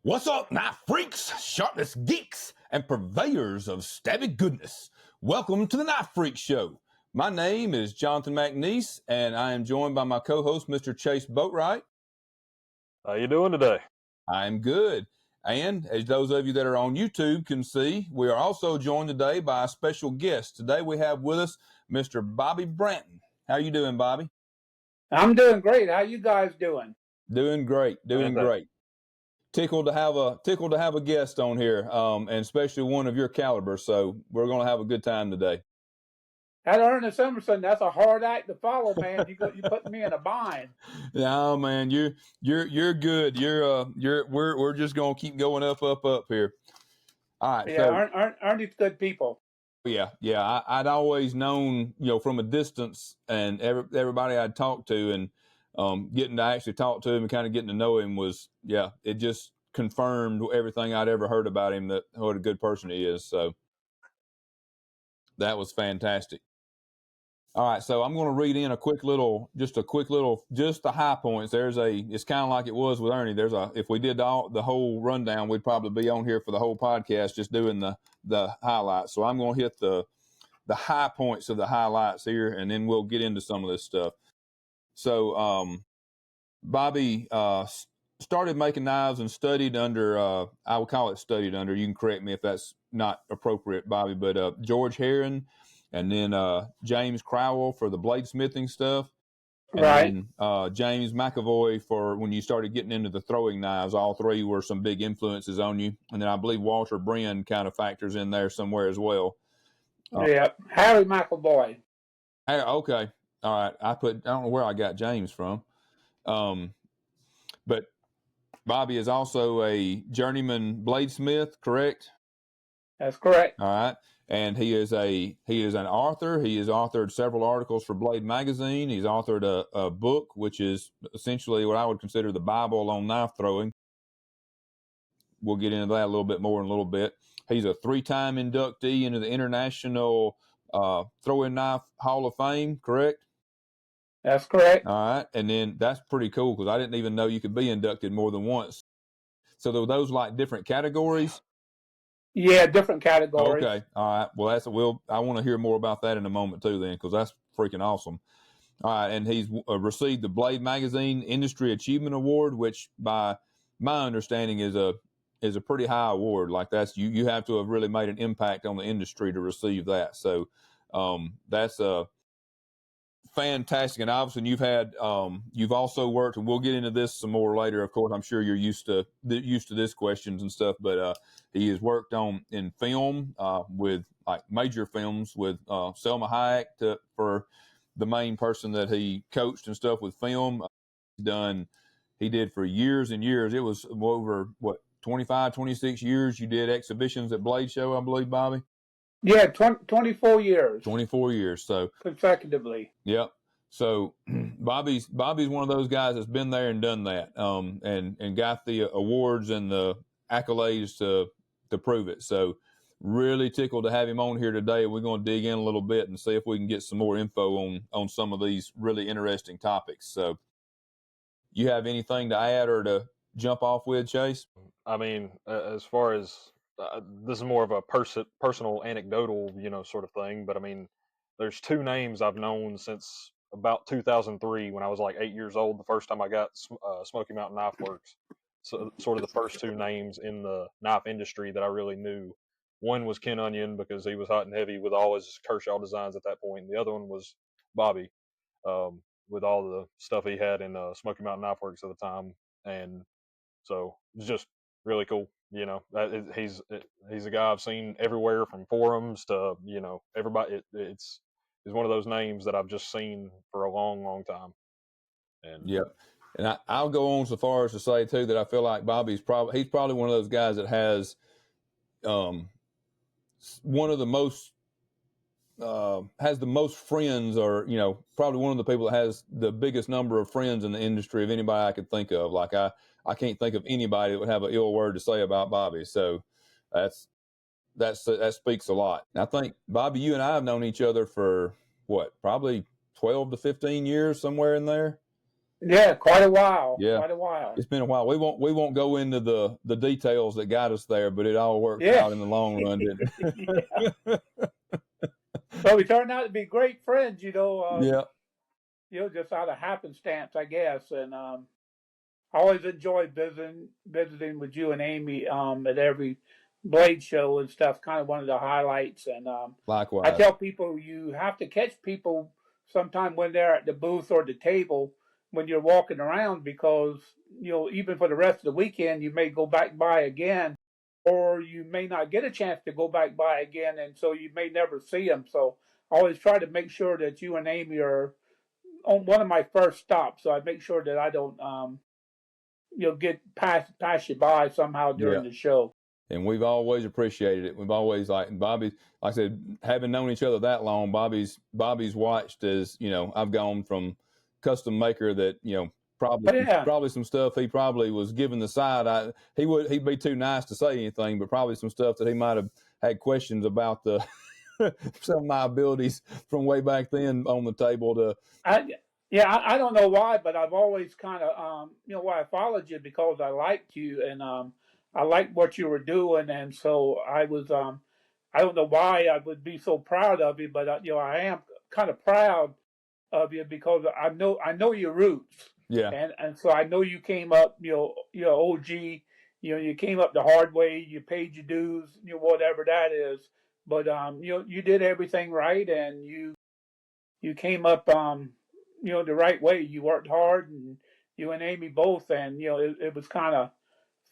What's up, knife freaks, sharpness geeks, and purveyors of stabby goodness? Welcome to the Knife Freak Show. My name is Jonathan McNeese, and I am joined by my co-host, Mr. Chase Boatwright. How you doing today? I'm good. And as those of you that are on YouTube can see, we are also joined today by a special guest. Today we have with us Mr. Bobby Branton. How you doing, Bobby? I'm doing great. How you guys doing? Doing great. Great. Tickled to have a guest on here, and especially one of your caliber. So we're going to have a good time today. At Ernest Emerson, that's a hard act to follow, man. You put me in a bind. No, man, you're good. We're just going to keep going up here. All right. Yeah, so, Ernie's good people. Yeah. I'd always known, from a distance, and everybody I'd talked to, and getting to actually talk to him and kind of getting to know him was, it just confirmed everything I'd ever heard about him, that what a good person he is. So that was fantastic. All right, so I'm going to read in just the high points. It's kind of like it was with Ernie. If we did the whole rundown, we'd probably be on here for the whole podcast just doing the highlights. So I'm going to hit the high points of the highlights here, and then we'll get into some of this stuff. So Bobby started making knives and studied under, I would call it studied under, you can correct me if that's not appropriate, Bobby, but George Heron, and then James Crowell for the bladesmithing stuff. And right. Then James McAvoy for when you started getting into the throwing knives. All three were some big influences on you. And then I believe Walter Brenn kind of factors in there somewhere as well. Yeah, Harry McAvoy. Okay. All right. I don't know where I got James from. But Bobby is also a journeyman bladesmith, correct? That's correct. All right. And he is an author. He has authored several articles for Blade Magazine. He's authored a book, which is essentially what I would consider the Bible on knife throwing. We'll get into that a little bit more in a little bit. He's a 3-time inductee into the International Throwing Knife Hall of Fame, correct? That's correct. All right. And then that's pretty cool because I didn't even know you could be inducted more than once. So there were those like different categories? Yeah, different categories. Okay. All right. Well, I want to hear more about that in a moment too then, because that's freaking awesome. All right. And he's received the Blade Magazine Industry Achievement Award, which by my understanding is a pretty high award. Like you have to have really made an impact on the industry to receive that. So that's fantastic. And obviously you've also worked, and we'll get into this some more later. Of course, I'm sure you're used to this questions and stuff, but he has worked in film with like major films with Salma Hayek for the main person that he coached and stuff with film. He did for years and years. It was over 25, 26 years. You did exhibitions at Blade Show, I believe, Bobby. Yeah, 24 years. 24 years. So consecutively. Yep. So Bobby's one of those guys that's been there and done that, and got the awards and the accolades to prove it. So really tickled to have him on here today. We're going to dig in a little bit and see if we can get some more info on some of these really interesting topics. So you have anything to add or to jump off with, Chase? I mean, as far as this is more of a personal anecdotal, sort of thing. But I mean, there's two names I've known since about 2003 when I was like 8 years old. The first time I got Smoky Mountain Knife Works. So sort of the first two names in the knife industry that I really knew. One was Ken Onion because he was hot and heavy with all his Kershaw designs at that point. And the other one was Bobby with all the stuff he had in Smoky Mountain Knife Works at the time. And so it's just really cool. He's a guy I've seen everywhere from forums to, everybody. It's one of those names that I've just seen for a long, long time. And yep. And I'll go on so far as to say too that I feel like Bobby's probably one of those guys that has one of the most has the most friends, or probably one of the people that has the biggest number of friends in the industry of anybody I could think of. Like I can't think of anybody that would have an ill word to say about Bobby. So that speaks a lot. And I think, Bobby, you and I have known each other for probably 12 to 15 years, somewhere in there. Yeah, quite a while. Yeah, Quite a while. it's been a while. We won't go into the details that got us there, but it all worked Yeah. out in the long run, didn't Yeah. it? So we turned out to be great friends, Yeah, just out of happenstance, I guess. And I always enjoyed visiting with you and Amy at every Blade show and stuff. Kind of one of the highlights. And I likewise. tell people you have to catch people sometime when they're at the booth or the table when you're walking around because even for the rest of the weekend you may go back by again, or you may not get a chance to go back by again, and so you may never see them. So I always try to make sure that you and Amy are on one of my first stops, so I make sure that I don't get pass you by somehow Yeah. during the show. And we've always appreciated it. We've always Bobby, like I said, having known each other that long, Bobby's watched as, I've gone from custom maker that, But yeah, probably some stuff he probably was given the side. He'd be too nice to say anything, but probably some stuff that he might have had questions about the some of my abilities from way back then on the table to. I don't know why, but I've always kind of why I followed you because I liked you and I liked what you were doing, and so I was I don't know why I would be so proud of you, but I am kind of proud of you because I know your roots, Yeah. and so I know you came up, you're OG, you came up the hard way, you paid your dues, whatever that is, but you did everything right, and you came up the right way. You worked hard, and you and Amy both, and it was kind of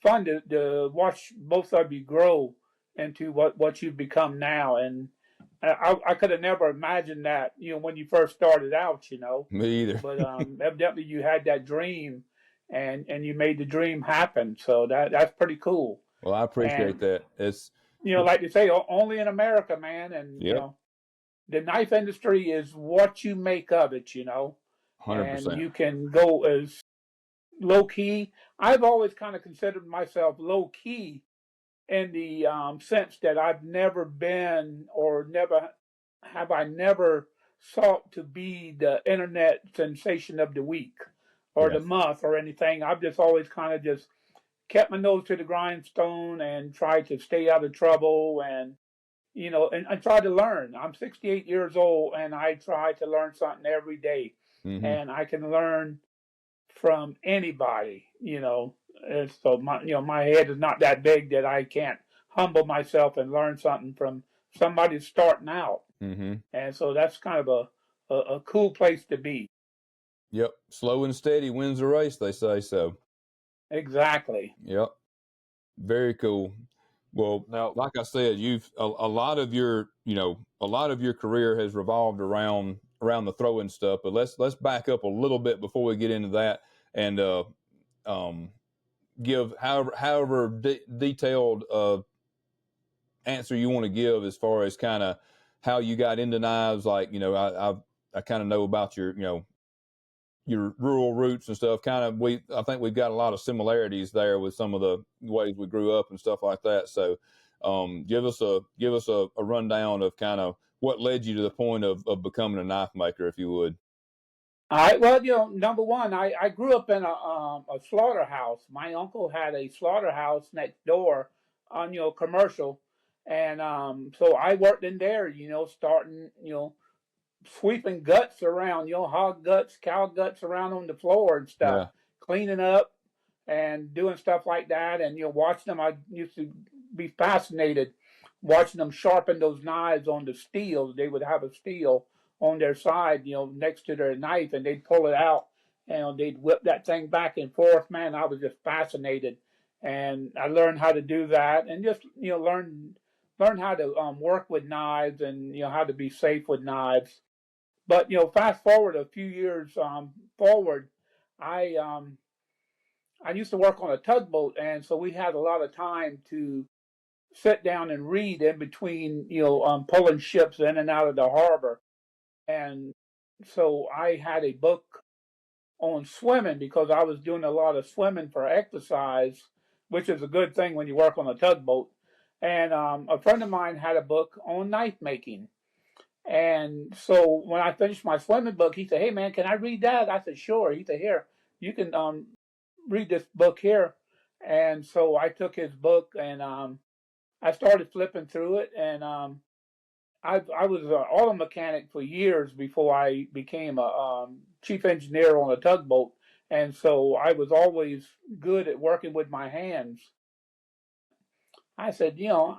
fun to watch both of you grow into what you've become now. And I could have never imagined that, when you first started out, Me either. but evidently you had that dream, and you made the dream happen. So that's pretty cool. Well, I appreciate And that. It's like they say, only in America, man. And Yep. the knife industry is what you make of it, and 100%. you can go as low key. I've always kind of considered myself low key in the sense that I've never been or never sought to be the internet sensation of the week or Yeah. the month or anything. I've just always kind of just kept my nose to the grindstone and tried to stay out of trouble and and I try to learn. I'm 68 years old and I try to learn something every day. Mm-hmm. And I can learn from anybody, And so my head is not that big that I can't humble myself and learn something from somebody starting out. Mm-hmm. And so that's kind of a cool place to be. Yep. Slow and steady wins the race, they say so. Exactly. Yep. Very cool. Well, Now, like I said, you've a lot of your career has revolved around the throwing stuff. But let's back up a little bit before we get into that and give however detailed answer you want to give as far as kind of how you got into knives. Like I kind of know about your rural roots and stuff. I think we've got a lot of similarities there with some of the ways we grew up and stuff like that. So give us a rundown of kind of what led you to the point of becoming a knife maker, if you would. All right. Well, number one, I grew up in a slaughterhouse. My uncle had a slaughterhouse next door on commercial, and so I worked in there. Starting sweeping guts around, hog guts, cow guts around on the floor and stuff, Yeah. cleaning up and doing stuff like that, and watching them. I used to be fascinated watching them sharpen those knives on the steel. They would have a steel on their side, next to their knife, and they'd pull it out and they'd whip that thing back and forth. Man, I was just fascinated, and I learned how to do that, and just learn how to work with knives and how to be safe with knives. But fast forward a few years forward, I I used to work on a tugboat, and so we had a lot of time to sit down and read in between, pulling ships in and out of the harbor. And so I had a book on swimming because I was doing a lot of swimming for exercise, which is a good thing when you work on a tugboat. And a friend of mine had a book on knife making. And so when I finished my swimming book, he said, "Hey man, can I read that?" I said, "Sure." He said, "Here, you can read this book here. And so I took his book and I started flipping through it. And I was an auto mechanic for years before I became a chief engineer on a tugboat. And so I was always good at working with my hands. I said, yeah,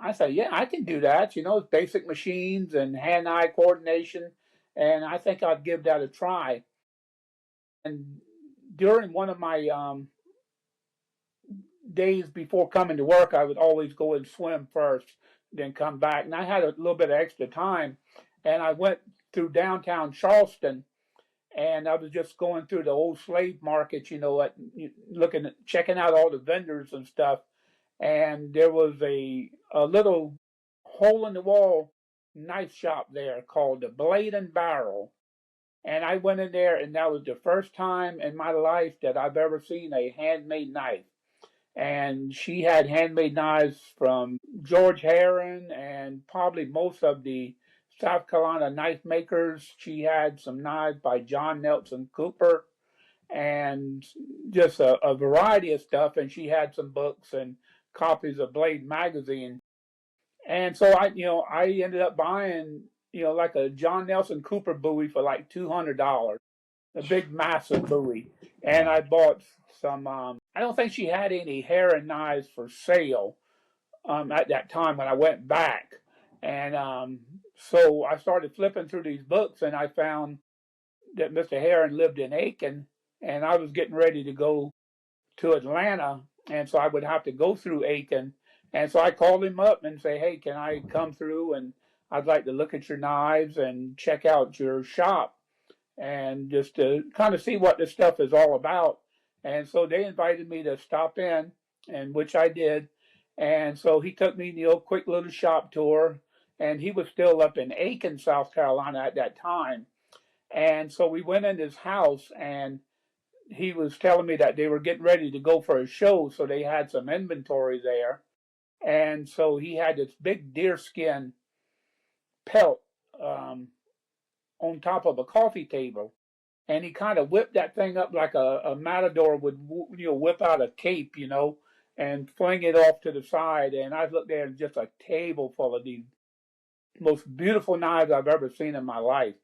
I can do that. It's basic machines and hand-eye coordination, and I think I'd give that a try. And during one of my days before coming to work, I would always go and swim first, then come back. And I had a little bit of extra time, and I went through downtown Charleston, and I was just going through the old slave market, checking out all the vendors and stuff. And there was a little hole in the wall knife shop there called the Blade and Barrel. And I went in there, and that was the first time in my life that I've ever seen a handmade knife. And she had handmade knives from George Heron and probably most of the South Carolina knife makers. She had some knives by John Nelson Cooper and just a variety of stuff. And she had some books and copies of Blade magazine. And so I ended up buying, like a John Nelson Cooper bowie for like $200, a big massive bowie. And I bought some. I don't think she had any Heron knives for sale at that time when I went back. And so I started flipping through these books, and I found that Mr. Heron lived in Aiken, and I was getting ready to go to Atlanta, and so I would have to go through Aiken. And so I called him up and say, hey, can I come through, and I'd like to look at your knives and check out your shop and just to kind of see what this stuff is all about. And so they invited me to stop in, and which I did. And so he took me, quick little shop tour, and he was still up in Aiken, South Carolina at that time. And so we went in his house, and he was telling me that they were getting ready to go for a show, so they had some inventory there. And so he had this big deerskin pelt on top of a coffee table, and he kind of whipped that thing up like a matador would, whip out a cape, and fling it off to the side. And I looked there, and just a table full of these most beautiful knives I've ever seen in my life.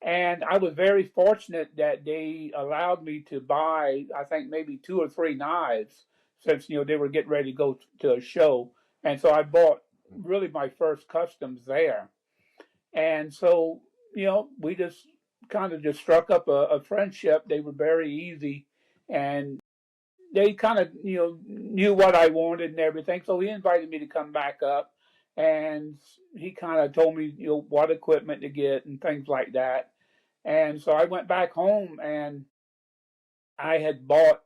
And I was very fortunate that they allowed me to buy, I think, maybe 2 or 3 knives since, they were getting ready to go to a show. And so I bought really my first customs there. And so, we just kind of just struck up a friendship. They were very easy, and they kind of, knew what I wanted and everything. So he invited me to come back up, and he kind of told me, what equipment to get and things like that. And so I went back home, and I had bought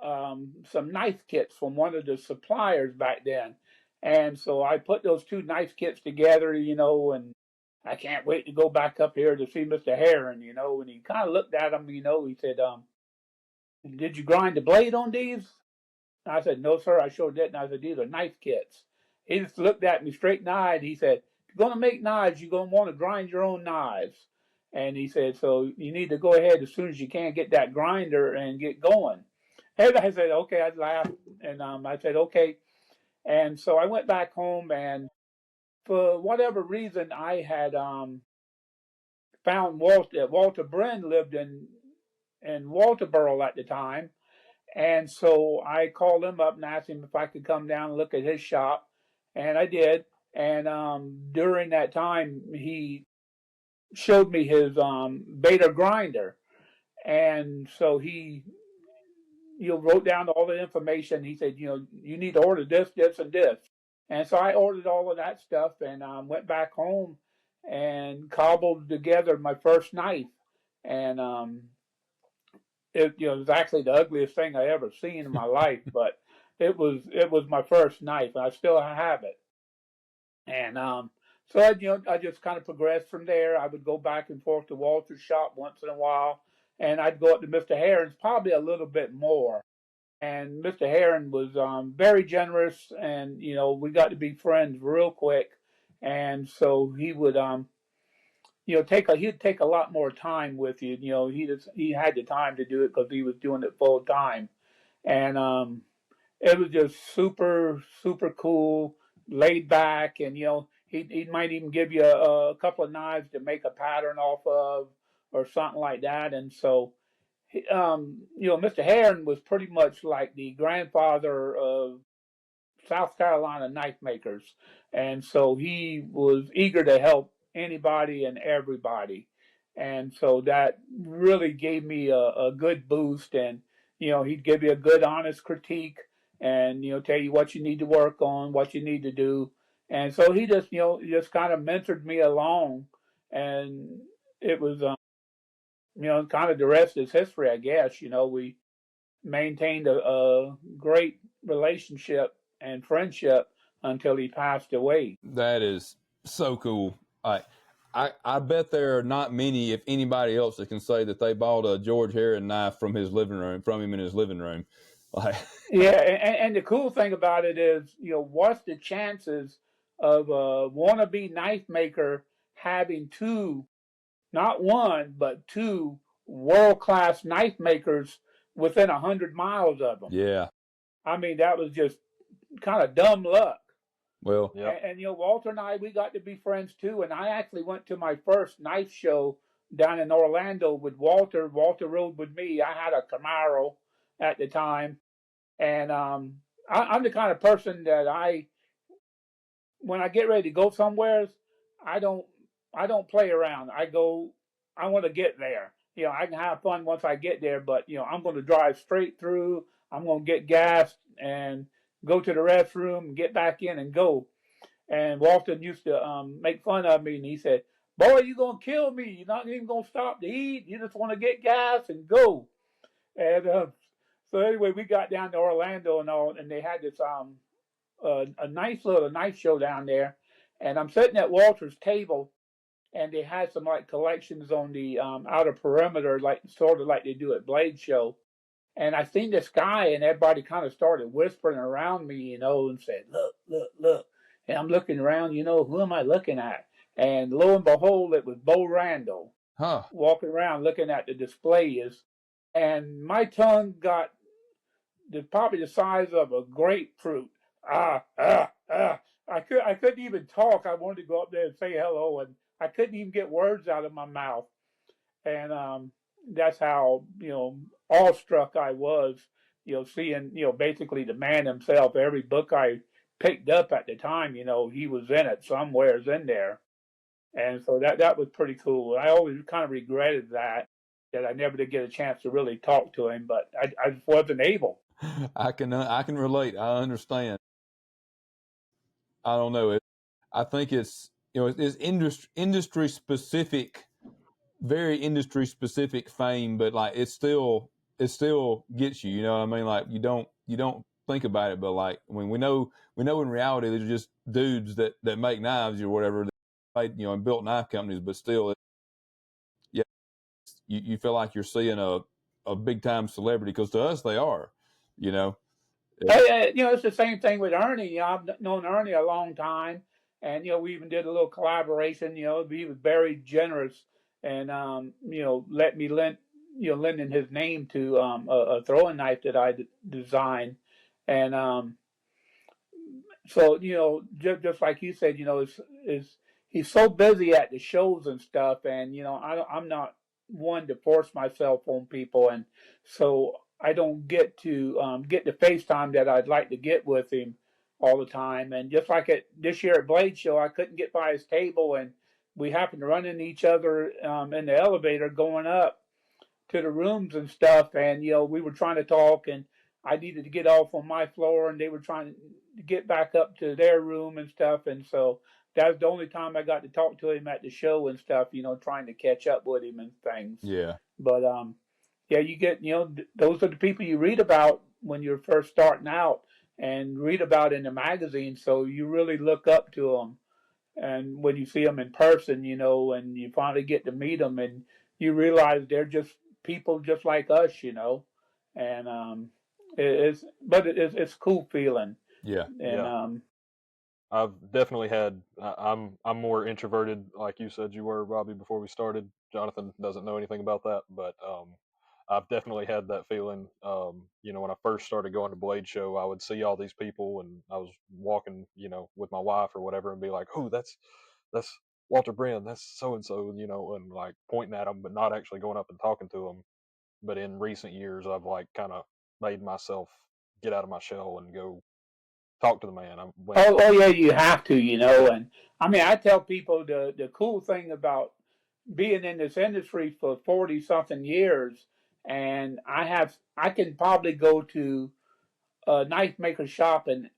some knife kits from one of the suppliers back then. And so I put those 2 knife kits together, and I can't wait to go back up here to see Mr. Heron, and he kind of looked at him, he said, did you grind the blade on these? And I said, no, sir, I sure didn't. I said, these are knife kits. He just looked at me straight in the eye, and he said, if you're going to make knives, you're going to want to grind your own knives. And he said, so you need to go ahead as soon as you can, get that grinder and get going. And I said, okay. I laughed, and I said, okay. And so I went back home, and for whatever reason, I had found Walter Bren lived in Walterboro at the time. And so I called him up and asked him if I could come down and look at his shop. And I did. And during that time, he showed me his beta grinder. And so he wrote down all the information. He said, you need to order this, this, and this. And so I ordered all of that stuff and went back home and cobbled together my first knife. And it was actually the ugliest thing I ever seen in my life, but it was my first knife, and I still have it. And so I just kind of progressed from there. I would go back and forth to Walter's shop once in a while, and I'd go up to Mr. Heron's probably a little bit more. And Mr. Heron was very generous, and we got to be friends real quick. And so he would he'd take a lot more time with you. He had the time to do it because he was doing it full time, and it was just super super cool, laid back, and he might even give you a couple of knives to make a pattern off of or something like that. And so Mr. Heron was pretty much like the grandfather of South Carolina knife makers, and so he was eager to help anybody and everybody, and so that really gave me a good boost. And he'd give you a good, honest critique, and tell you what you need to work on, what you need to do, and so he just kind of mentored me along, and it was kind of the rest is history, I guess. We maintained a great relationship and friendship until he passed away. That is so cool. I bet there are not many, if anybody else, that can say that they bought a George Heron knife from his living room, from him in his living room. Like, Yeah, and the cool thing about it is, what's the chances of a wannabe knife maker having two, not one, but two world class knife makers within 100 miles of them? yeah, I mean, that was just kind of dumb luck. well, Yep. And Walter and I, we got to be friends too. And I actually went to my first knife show down in Orlando with Walter. Walter rode with me. I had a Camaro at the time, and I'm the kind of person that when I get ready to go somewhere, I don't I don't play around. I go. I want to get there. I can have fun once I get there, but I'm going to drive straight through. I'm going to get gas and go to the restroom and get back in and go. And Walton used to make fun of me, and he said, "Boy, you're gonna kill me. You're not even gonna stop to eat. You just want to get gas and go." And so anyway, we got down to Orlando and all, and they had this a nice little knife show down there. And I'm sitting at Walter's table, and they had some like collections on the outer perimeter, like sort of like they do at Blade Show. And I seen this guy, and everybody kind of started whispering around me, and said, "Look, look, look." And I'm looking around, who am I looking at? And lo and behold, it was Bo Randall huh? walking around looking at the displays. And my tongue got probably the size of a grapefruit. Ah, ah, ah. I couldn't even talk. I wanted to go up there and say hello, and I couldn't even get words out of my mouth. And that's how awestruck I was, seeing basically the man himself. Every book I picked up at the time, he was in it somewheres in there, and so that was pretty cool. I always kind of regretted that I never did get a chance to really talk to him, but I just wasn't able. I can relate. I understand. I don't know. I think it's it's industry specific, very industry specific fame, but like it still gets you. You know what I mean? Like you don't think about it, but like when we know in reality they're just dudes that make knives or whatever, that made, and built knife companies, but still, yeah, you feel like you're seeing a big time celebrity, because to us they are, you know. It's the same thing with Ernie. I've known Ernie a long time, and we even did a little collaboration. He was very generous, and let me lending his name to a throwing knife that I designed, and so just like you said, is he's so busy at the shows and stuff, and I'm not one to force myself on people, and so I don't get the FaceTime that I'd like to get with him all the time. And just like this year at Blade Show, I couldn't get by his table, and we happened to run into each other in the elevator going up to the rooms and stuff, and we were trying to talk, and I needed to get off on my floor, and they were trying to get back up to their room and stuff, and so that was the only time I got to talk to him at the show and stuff, trying to catch up with him and things. Yeah. But yeah, you get those are the people you read about when you're first starting out and read about in the magazine, so you really look up to them. And when you see them in person, and you finally get to meet them, and you realize they're just people just like us, and it's a cool feeling. Yeah. And Yeah. I've definitely had. I'm more introverted, like you said you were, Robbie, before we started. Jonathan doesn't know anything about that, but I've definitely had that feeling. When I first started going to Blade Show, I would see all these people, and I was walking, with my wife or whatever, and be like, "Oh, that's Walter Brand, that's so and so," and like pointing at them, but not actually going up and talking to them. But in recent years, I've like kind of made myself get out of my shell and go talk to the man. I went. Oh yeah, you have to, and I mean, I tell people the cool thing about being in this industry for 40 something years, and I can probably go to a knife maker shop in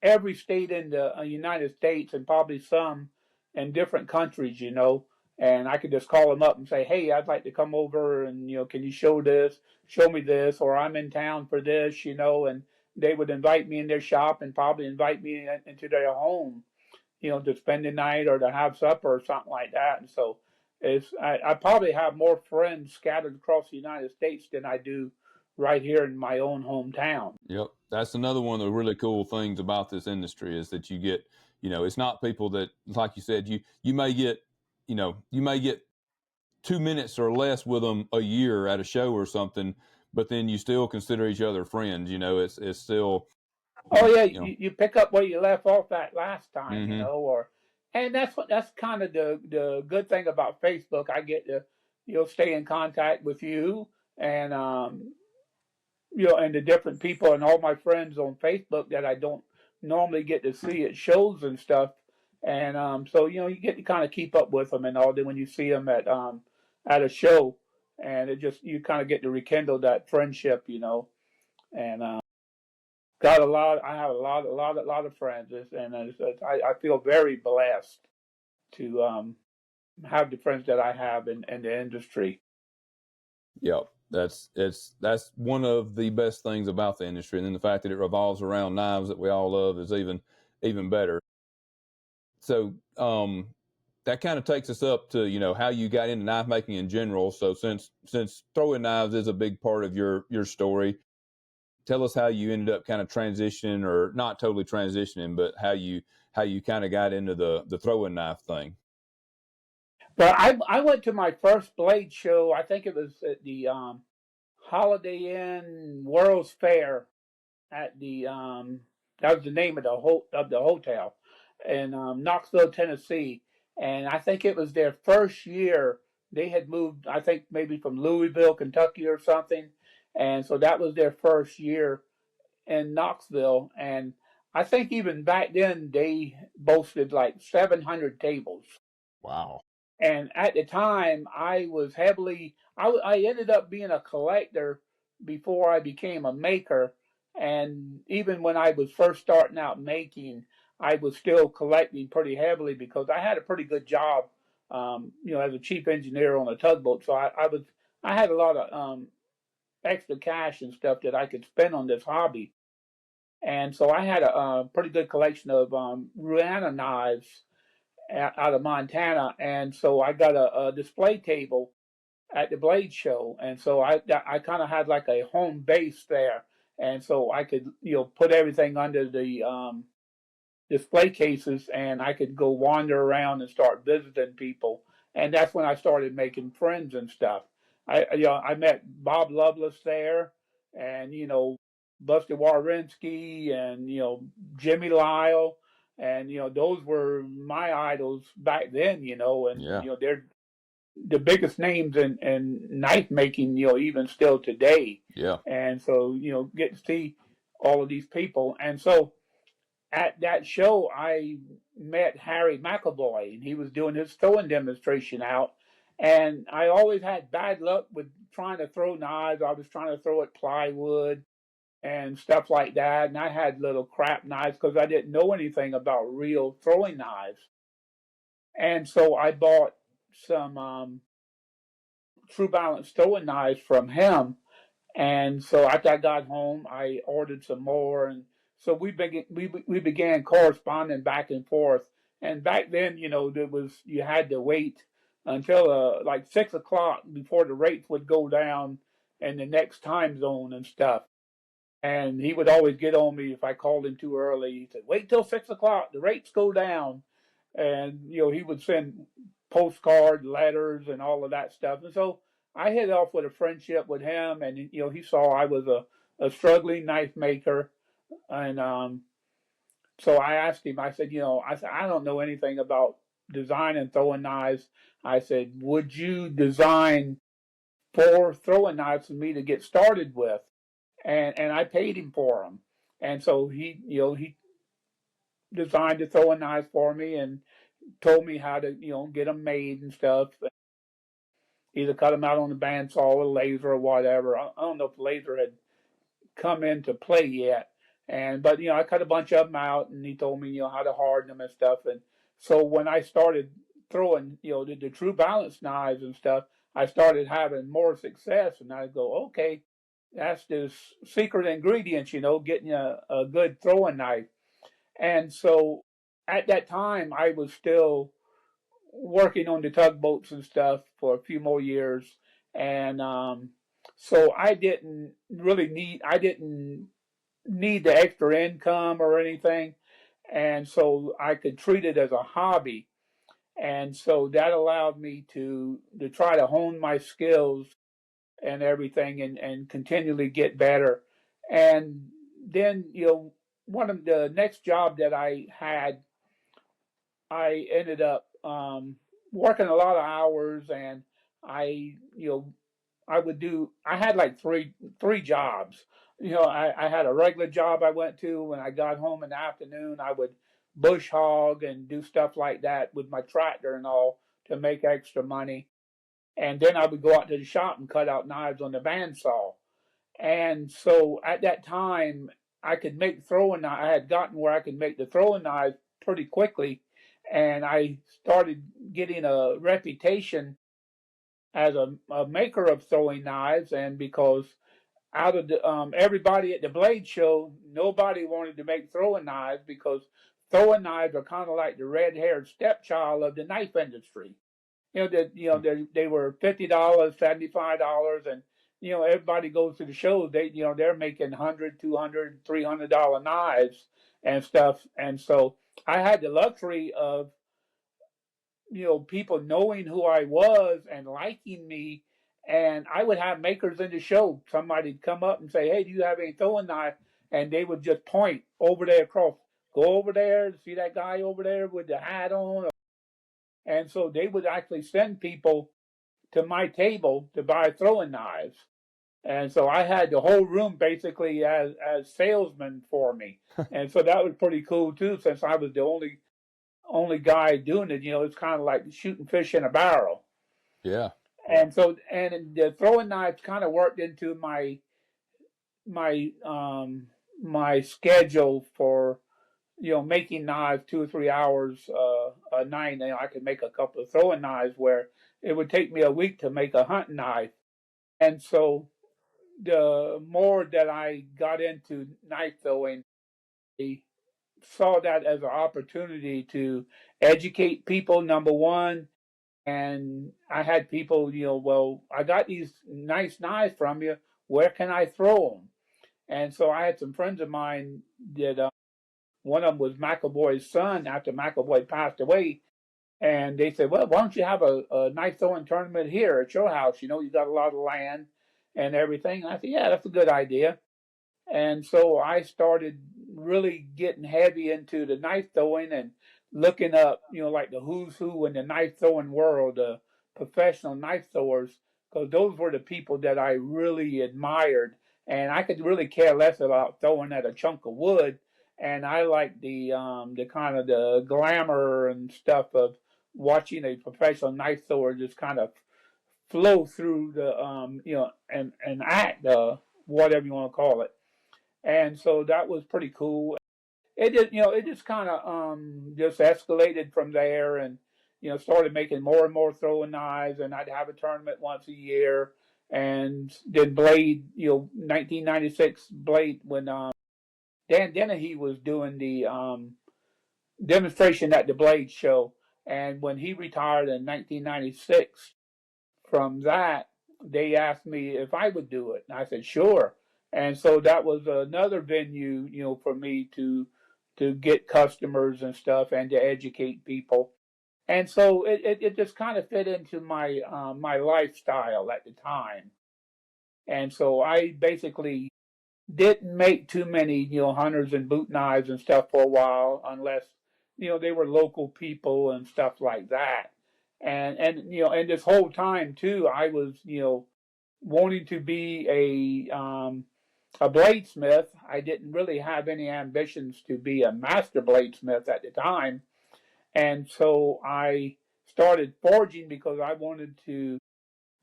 every state in the United States and probably some in different countries, and I could just call them up and say, hey, I'd like to come over and, can you show me this, or I'm in town for this, and they would invite me in their shop and probably invite me into their home, to spend the night or to have supper or something like that. And so I probably have more friends scattered across the United States than I do right here in my own hometown. Yep, that's another one of the really cool things about this industry is that you get, it's not people that, like you said, you may get, you may get 2 minutes or less with them a year at a show or something, but then you still consider each other friends. It's still, Oh yeah, you know, you pick up where you left off that last time, mm-hmm. And that's kind of the good thing about Facebook. I get to stay in contact with you and and the different people and all my friends on Facebook that I don't normally get to see at shows and stuff. And so you get to kind of keep up with them and all. Then when you see them at a show, and it just you kind of get to rekindle that friendship, and got a lot. I have a lot of friends, and I feel very blessed to have the friends that I have in the industry. Yep. That's one of the best things about the industry, and then the fact that it revolves around knives that we all love is even better. So that kind of takes us up to how you got into knife making in general. So since throwing knives is a big part of your story, tell us how you ended up kind of transitioning, or not totally transitioning, but how you kind of got into the throwing knife thing. But I went to my first blade show. I think it was at the Holiday Inn World's Fair at the that was the name of the hotel in Knoxville, Tennessee, and I think it was their first year. They had moved, I think maybe from Louisville, Kentucky, or something, and so that was their first year in Knoxville. And I think even back then they boasted like 700 tables. Wow. And at the time, I ended up being a collector before I became a maker. And even when I was first starting out making, I was still collecting pretty heavily because I had a pretty good job, as a chief engineer on a tugboat. So I had a lot of extra cash and stuff that I could spend on this hobby. And so I had a pretty good collection of Ruana knives out of Montana, and so I got a display table at the Blade Show, and so I kind of had like a home base there, and so I could put everything under the display cases, and I could go wander around and start visiting people, and that's when I started making friends and stuff. I met Bob Lovelace there, and Buster Warensky, and Jimmy Lyle, and those were my idols back then, and Yeah. they're the biggest names in knife making, even still today. Yeah. And so get to see all of these people, and so at that show, I met Harry McAvoy, and he was doing his throwing demonstration out. And I always had bad luck with trying to throw knives. I was trying to throw at plywood and stuff like that. And I had little crap knives because I didn't know anything about real throwing knives. And so I bought some True Balance throwing knives from him. And so after I got home, I ordered some more, and so we began corresponding back and forth. And back then, there was you had to wait until like 6 o'clock before the rates would go down in the next time zone and stuff. And he would always get on me if I called him too early. He said, "Wait till 6 o'clock. The rates go down." And he would send postcard letters and all of that stuff. And so I hit off with a friendship with him, and he saw I was a struggling knife maker, and so I asked him. I said, I don't know anything about designing throwing knives. I said, would you design 4 throwing knives for me to get started with? And I paid him for them. And so he designed the throwing knives for me and told me how to get them made and stuff. Either cut them out on the bandsaw or laser or whatever. I don't know if laser had come into play yet. But I cut a bunch of them out, and he told me how to harden them and stuff. And so when I started throwing the true balance knives and stuff, I started having more success. And I go, okay, that's the secret ingredients, getting a good throwing knife. And so at that time, I was still working on the tugboats and stuff for a few more years. And so I didn't need the extra income or anything. And so I could treat it as a hobby. And so that allowed me to try to hone my skills and everything, and continually get better. And then, one of the next job that I had, I ended up working a lot of hours, and I, I had like three jobs. I had a regular job I went to. When I got home in the afternoon, I would bush hog and do stuff like that with my tractor and all to make extra money. And then I would go out to the shop and cut out knives on the bandsaw. And so at that time, I could make throwing knives. I had gotten where I could make the throwing knives pretty quickly, and I started getting a reputation as a maker of throwing knives. And because out of everybody at the blade show, nobody wanted to make throwing knives, because throwing knives are kind of like the red-haired stepchild of the knife industry. They were $50, $75, and everybody goes to the shows. They're making $100, $200, $300 knives and stuff. And so I had the luxury of people knowing who I was and liking me. And I would have makers in the show. Somebody'd come up and say, "Hey, do you have any throwing knife?" And they would just point over there across. Go over there, see that guy over there with the hat on. And so they would actually send people to my table to buy throwing knives. And so I had the whole room basically as salesmen for me. And so that was pretty cool too, since I was the only guy doing it. It's kind of like shooting fish in a barrel. Yeah. And so the throwing knives kind of worked into my schedule for making knives 2 or 3 hours a night. And I could make a couple of throwing knives where it would take me a week to make a hunting knife. And so the more that I got into knife throwing, I saw that as an opportunity to educate people, number one. And I had people, well, I got these nice knives from you. Where can I throw them? And so I had some friends of mine that one of them was McAvoy's son after McAvoy passed away. And they said, "Well, why don't you have a knife throwing tournament here at your house? You got a lot of land and everything." And I said, "Yeah, that's a good idea." And so I started really getting heavy into the knife throwing and looking up, like the who's who in the knife throwing world, the professional knife throwers, because those were the people that I really admired. And I could really care less about throwing at a chunk of wood. And I like the kind of the glamour and stuff of watching a professional knife thrower just kind of flow through the and act, whatever you want to call it. And so that was pretty cool. It just kind of just escalated from there, and started making more and more throwing knives. And I'd have a tournament once a year. And then Blade, 1996 Blade, when Dan Dennehy was doing the demonstration at the Blade show. And when he retired in 1996, from that, they asked me if I would do it. And I said, sure. And so that was another venue, for me to get customers and stuff and to educate people. And so it just kind of fit into my lifestyle at the time. And so I basically didn't make too many, hunters and boot knives and stuff for a while, unless, they were local people and stuff like that. And this whole time too, I was, wanting to be a bladesmith. I didn't really have any ambitions to be a master bladesmith at the time. And so I started forging because I wanted to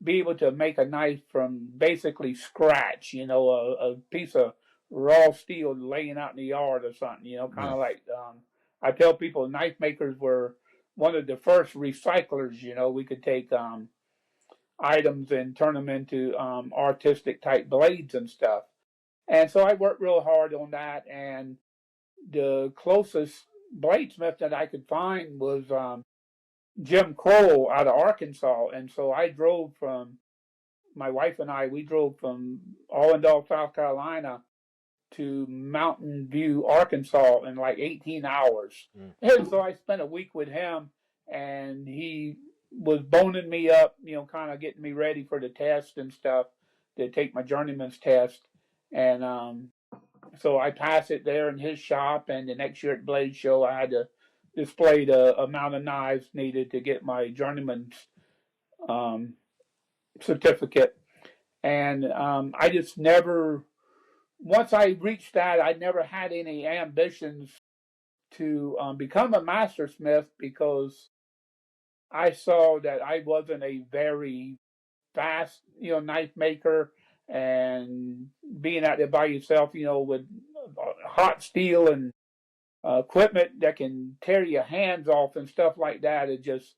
be able to make a knife from basically scratch, a piece of raw steel laying out in the yard or something, kind Yeah. of like, I tell people knife makers were one of the first recyclers. We could take items and turn them into artistic type blades and stuff. And so I worked real hard on that. And the closest bladesmith that I could find was Jim Crow out of Arkansas. And so I drove from, my wife and I, we drove from Allendale, South Carolina to Mountain View, Arkansas in like 18 hours. Mm. And so I spent a week with him, and he was boning me up, kind of getting me ready for the test and stuff, to take my journeyman's test. And so I passed it there in his shop, and the next year at Blade Show, I had to display the amount of knives needed to get my journeyman's certificate. And I just never, once I reached that, I never had any ambitions to become a mastersmith, because I saw that I wasn't a very fast, knife maker, and being out there by yourself, with hot steel and equipment that can tear your hands off and stuff like that. It just,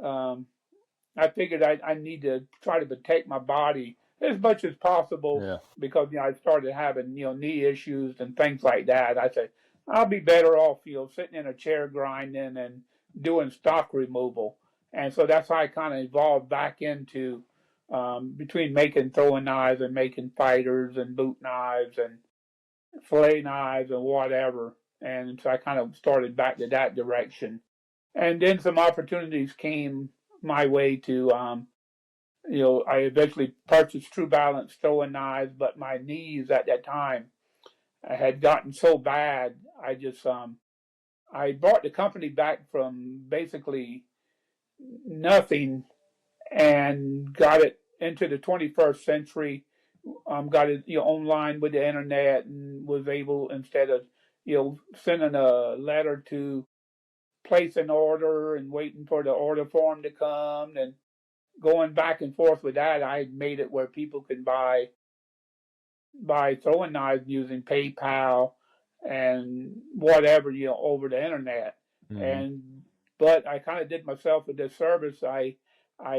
I figured I need to try to protect my body as much as possible. Yeah. Because I started having knee issues and things like that. I said I'll be better off sitting in a chair grinding and doing stock removal. And so that's how I kind of evolved back into between making throwing knives and making fighters and boot knives and fillet knives and whatever. And so I kind of started back to that direction. And then some opportunities came my way to, I eventually purchased True Balance throwing knives, but my knees at that time had gotten so bad. I just, I brought the company back from basically nothing and got it into the 21st century. Got it, online with the internet, and was able, instead of, sending a letter to place an order and waiting for the order form to come and going back and forth with that, I made it where people can buy throwing knives using PayPal and whatever, over the internet. Mm-hmm. But I kind of did myself a disservice. I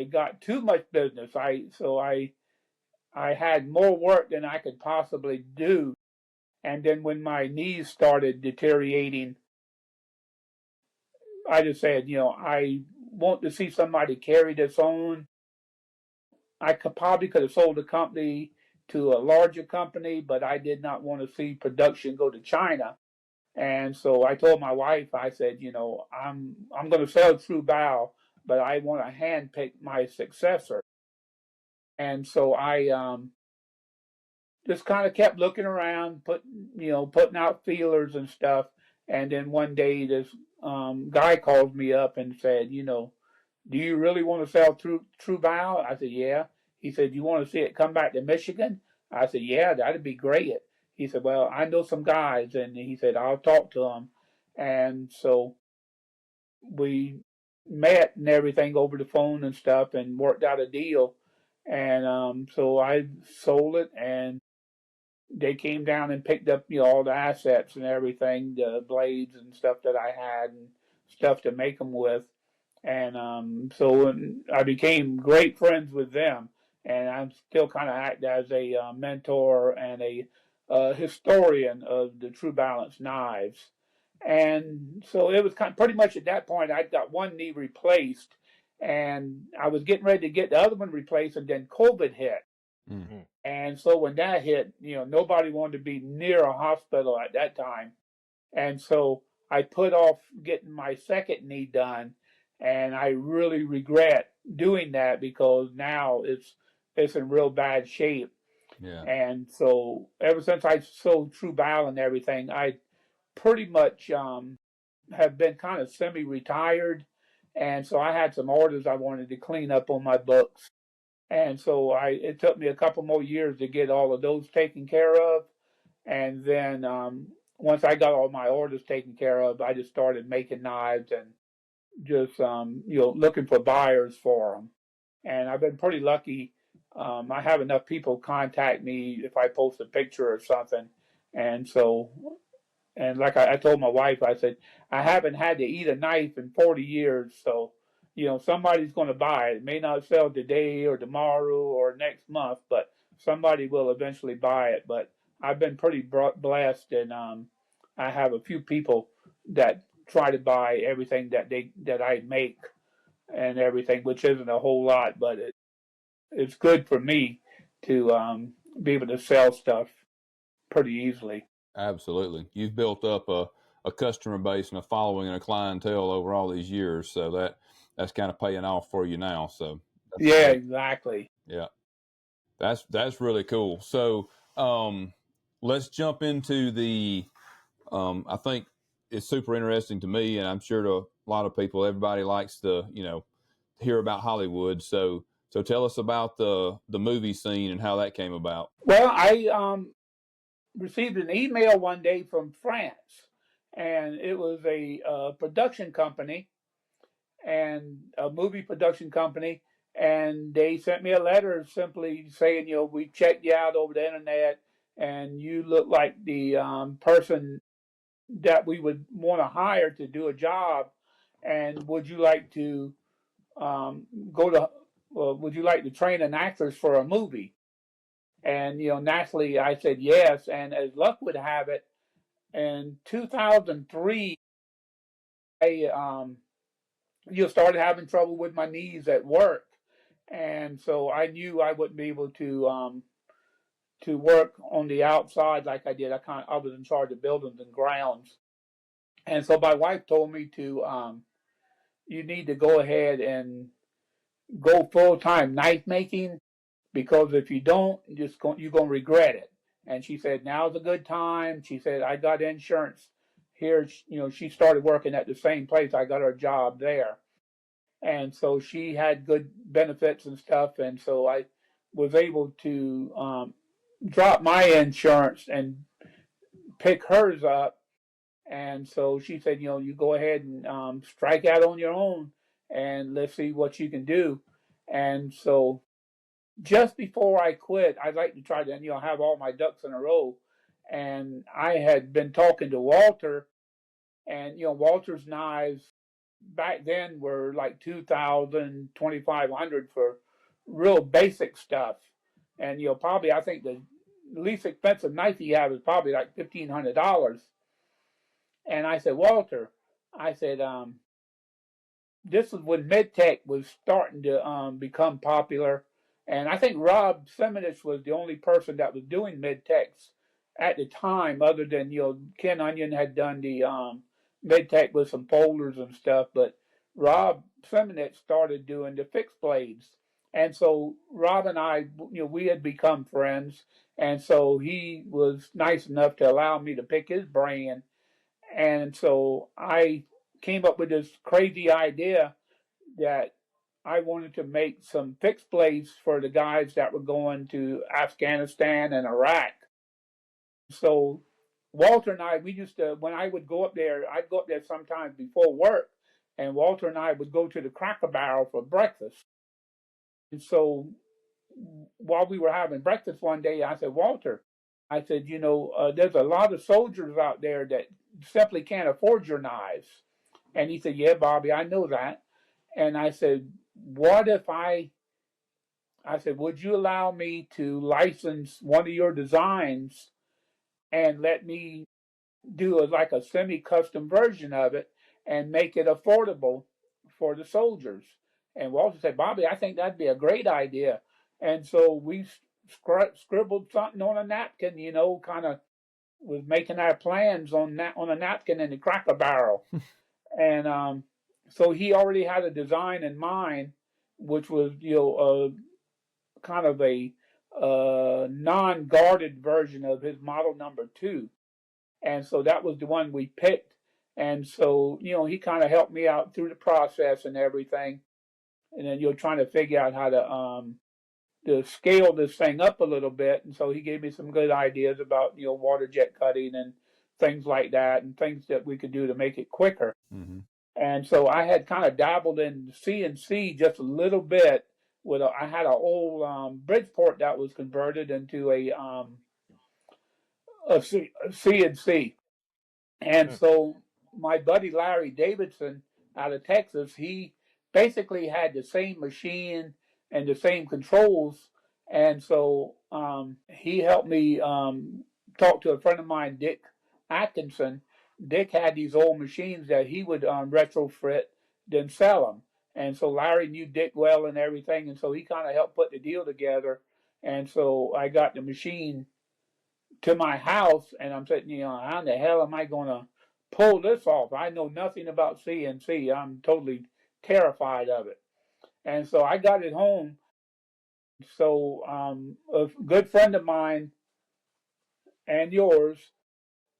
got too much business. I had more work than I could possibly do. And then when my knees started deteriorating, I just said, I want to see somebody carry this on. I probably could have sold the company to a larger company, but I did not want to see production go to China. And so I told my wife, I said, I'm going to sell True Bow, but I want to handpick my successor. And so I just kind of kept looking around, putting out feelers and stuff. And then one day this guy called me up and said, do you really want to sell True Bow? I said, yeah. He said, you want to see it come back to Michigan? I said, yeah, that'd be great. He said, well, I know some guys. And he said, I'll talk to them. And so we met and everything over the phone and stuff and worked out a deal. And so I sold it, and they came down and picked up, all the assets and everything, the blades and stuff that I had and stuff to make them with. And so I became great friends with them, and I'm still kind of act as a mentor and a historian of the True Balance knives. And so it was pretty much at that point I got one knee replaced, and I was getting ready to get the other one replaced, and then COVID hit. Mm. And so when that hit, nobody wanted to be near a hospital at that time. And so I put off getting my second knee done, and I really regret doing that because now it's in real bad shape. Yeah. And so ever since I sold True Battle and everything, I pretty much have been kind of semi-retired, and so I had some orders I wanted to clean up on my books, and so it took me a couple more years to get all of those taken care of, and then once I got all my orders taken care of, I just started making knives and just looking for buyers for them, and I've been pretty lucky. I have enough people contact me if I post a picture or something, and so and like I told my wife, I said, I haven't had to eat a knife in 40 years. So, somebody's going to buy it. It may not sell today or tomorrow or next month, but somebody will eventually buy it. But I've been pretty blessed, and I have a few people that try to buy everything that I make and everything, which isn't a whole lot, but it's good for me to be able to sell stuff pretty easily. Absolutely. You've built up a customer base and a following and a clientele over all these years, so that's kind of paying off for you now. So that's Yeah, great. exactly. Yeah, that's really cool. So let's jump into the. I think it's super interesting to me, and I'm sure to a lot of people. Everybody likes to hear about Hollywood. So tell us about the movie scene and how that came about. Well, I received an email one day from France, and it was a production company and a movie production company, and they sent me a letter simply saying, we checked you out over the internet, and you look like the person that we would want to hire to do a job, and would you like to go to? Would you like to train an actress for a movie? And naturally, I said yes. And as luck would have it, in 2003, I started having trouble with my knees at work, and so I knew I wouldn't be able to work on the outside like I did. I was in charge of buildings and grounds, and so my wife told me to you need to go ahead and go full time knife making, because if you don't, you're gonna regret it. And she said, now's a good time. She said, I got insurance here. She started working at the same place. I got her job there. And so she had good benefits and stuff. And so I was able to drop my insurance and pick hers up. And so she said, you go ahead and strike out on your own and let's see what you can do. And so just before I quit, I'd like to try to have all my ducks in a row. And I had been talking to Walter, and Walter's knives back then were like 2,000, 2,500 for real basic stuff. And probably I think the least expensive knife he had was probably like $1,500. And I said, Walter, I said, this is when MedTech was starting to become popular, and I think Rob Seminich was the only person that was doing MedTechs at the time, other than Ken Onion had done the MedTech with some folders and stuff, but Rob Seminich started doing the fixed blades, and so Rob and I, we had become friends, and so he was nice enough to allow me to pick his brain, and so I came up with this crazy idea that I wanted to make some fixed blades for the guys that were going to Afghanistan and Iraq. So Walter and I, we used to, when I would go up there, I'd go up there sometimes before work, and Walter and I would go to the Cracker Barrel for breakfast. And so while we were having breakfast one day, I said, Walter, I said, there's a lot of soldiers out there that simply can't afford your knives. And he said, yeah, Bobby, I know that. And I said, what if I said, would you allow me to license one of your designs and let me do like a semi-custom version of it and make it affordable for the soldiers? And Walter said, Bobby, I think that'd be a great idea. And so we scribbled something on a napkin, kind of was making our plans on a napkin in the Cracker Barrel. And so he already had a design in mind, which was, kind of a non-guarded version of his model number 2. And so that was the one we picked. And so, he kind of helped me out through the process and everything. And then you're trying to figure out how to scale this thing up a little bit. And so he gave me some good ideas about, water jet cutting and things like that, and things that we could do to make it quicker. Mm-hmm. And so I had kind of dabbled in CNC just a little bit. I had an old Bridgeport that was converted into a CNC. And so my buddy Larry Davidson out of Texas, he basically had the same machine and the same controls. And so he helped me talk to a friend of mine, Dick Atkinson. Dick had these old machines that he would retrofit, then sell them. And so Larry knew Dick well and everything. And so he kind of helped put the deal together. And so I got the machine to my house, and I'm saying, how the hell am I going to pull this off? I know nothing about CNC. I'm totally terrified of it. And so I got it home. So a good friend of mine and yours,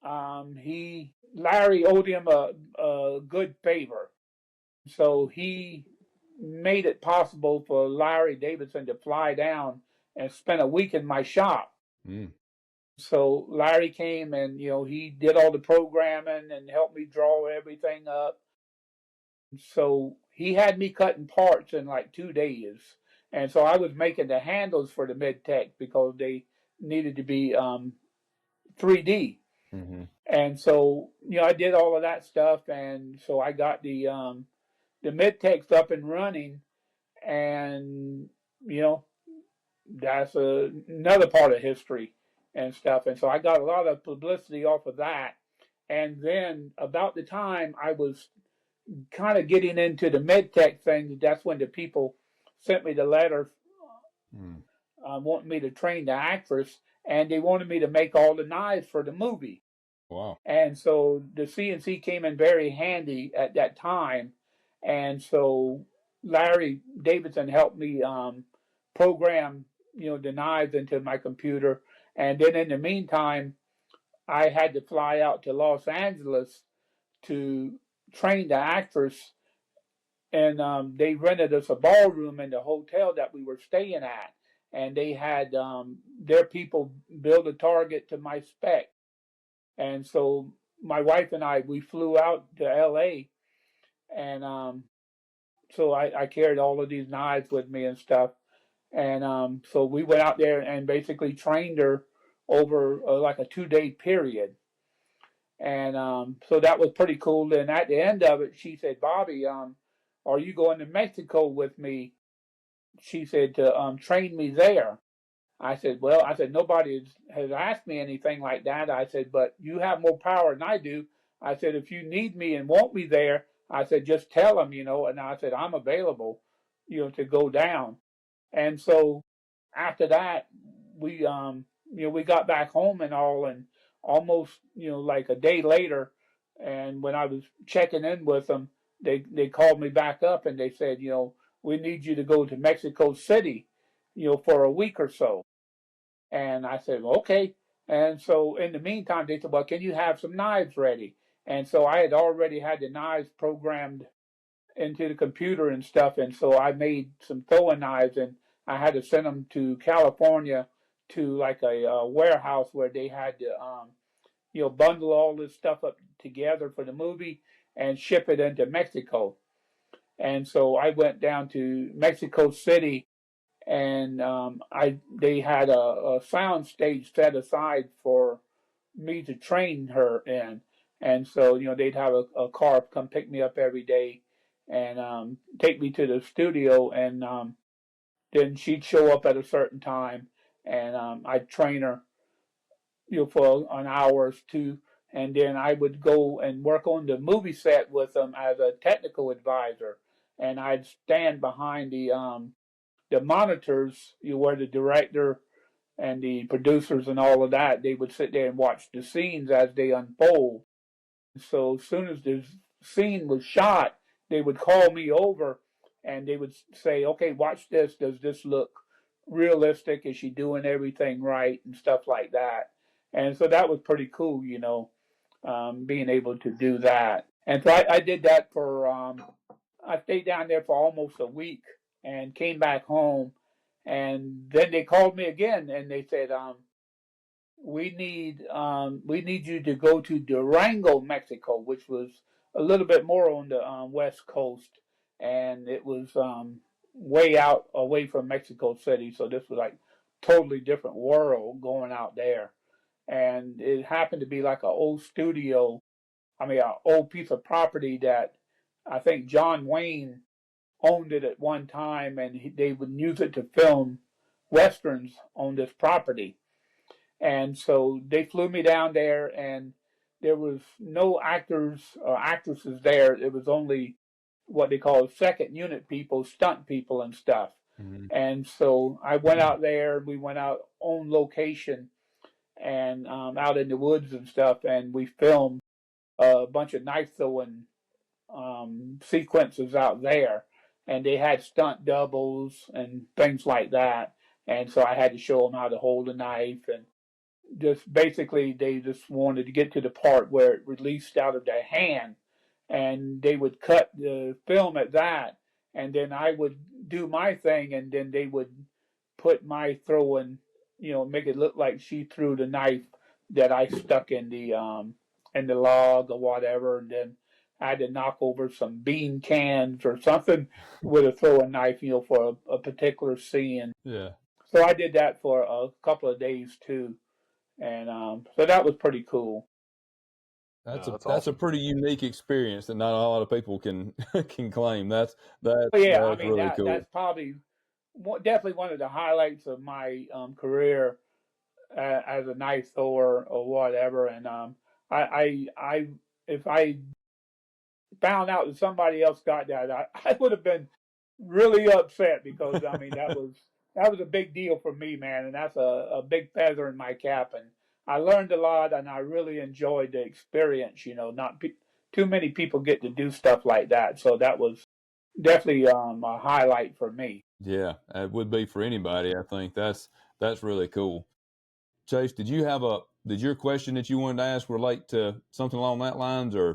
Larry owed him a good favor. So he made it possible for Larry Davidson to fly down and spend a week in my shop. Mm. So Larry came and, he did all the programming and helped me draw everything up. So he had me cutting parts in like 2 days. And so I was making the handles for the mid-tech because they needed to be 3D. Mm-hmm. And so, I did all of that stuff. And so I got the mid-techs up and running. And, that's another part of history and stuff. And so I got a lot of publicity off of that. And then about the time I was kind of getting into the medtech thing, that's when the people sent me the letter wanting me to train the actress, and they wanted me to make all the knives for the movie. Wow. And so the CNC came in very handy at that time. And so Larry Davidson helped me program, the knives into my computer. And then in the meantime, I had to fly out to Los Angeles to train the actress. And they rented us a ballroom in the hotel that we were staying at. And they had their people build a target to my spec. And so my wife and we flew out to LA. And so I carried all of these knives with me and stuff. And so we went out there and basically trained her over like a 2-day period. And so that was pretty cool. And at the end of it, she said, Bobby, are you going to Mexico with me? She said, to train me there. I said, nobody has asked me anything like that. I said, but you have more power than I do. I said, if you need me and want me there, I said, just tell them, and I said, I'm available, to go down. And so after that, we got back home and all, and almost, like a day later, and when I was checking in with them, they called me back up and they said, we need you to go to Mexico City, for a week or so. And I said, well, okay. And so in the meantime, they said, well, can you have some knives ready? And so I had already had the knives programmed into the computer and stuff. And so I made some throwing knives, and I had to send them to California to like a warehouse where they had to, bundle all this stuff up together for the movie and ship it into Mexico. And so I went down to Mexico City, and they had a sound stage set aside for me to train her in. And so, they'd have a car come pick me up every day and take me to the studio, and then she'd show up at a certain time, and I'd train her, for an hour or two, and then I would go and work on the movie set with them as a technical advisor, and I'd stand behind the monitors, where the director and the producers and all of that, they would sit there and watch the scenes as they unfold. So as soon as the scene was shot, they would call me over and they would say, okay, watch this. Does this look realistic? Is she doing everything right? And stuff like that. And so that was pretty cool, being able to do that. And so I did that for, I stayed down there for almost a week and came back home. And then they called me again and they said, we need you to go to Durango, Mexico, which was a little bit more on the west coast, and it was way out away from Mexico City. So this was like totally different world going out there, and it happened to be like an old studio. I mean, an old piece of property that I think John Wayne owned it at one time, and they would use it to film westerns on this property. And so they flew me down there, and there was no actors or actresses there. It was only what they call second unit people, stunt people, and stuff. Mm-hmm. And so I went out there. We went out on location and out in the woods and stuff, and we filmed a bunch of knife throwing sequences out there. And they had stunt doubles and things like that. And so I had to show them how to hold a knife, and just basically they just wanted to get to the part where it released out of their hand, and they would cut the film at that, and then I would do my thing, and then they would put my throwing, make it look like she threw the knife that I stuck in the log or whatever, and then I had to knock over some bean cans or something with a throwing knife, for a particular scene. Yeah. So I did that for a couple of days too. And so that was pretty cool. That's awesome. A pretty unique experience that not a lot of people can claim. That's really cool. That's probably definitely one of the highlights of my career as a knife thrower or whatever. And I if I found out that somebody else got that, I would have been really upset, because I mean that was a big deal for me, man, and that's a big feather in my cap. And I learned a lot, and I really enjoyed the experience. Not too many people get to do stuff like that, so that was definitely a highlight for me. Yeah, it would be for anybody. I think that's really cool. Chase, did your question that you wanted to ask relate to something along that lines, or?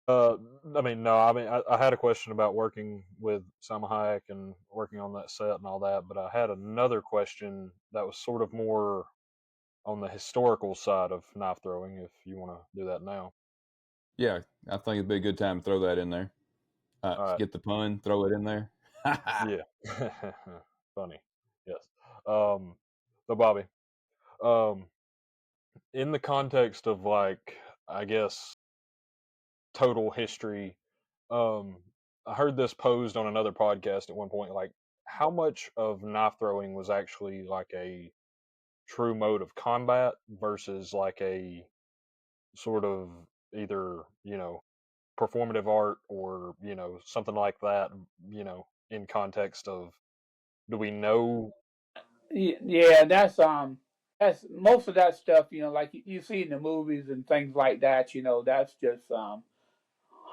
I mean, no. I mean, I had a question about working with Salma Hayek and working on that set and all that, but I had another question that was sort of more on the historical side of knife throwing, if you want to do that now. Yeah, I think it'd be a good time to throw that in there. Right. Get the pun, throw it in there. Yeah. Funny. Yes. So, Bobby, in the context of, like, I guess, total history, I heard this posed on another podcast at one point, like, how much of knife throwing was actually like a true mode of combat versus like a sort of either, performative art or, something like that, in context of, do we know? Yeah, that's most of that stuff, like you see in the movies and things like that, that's just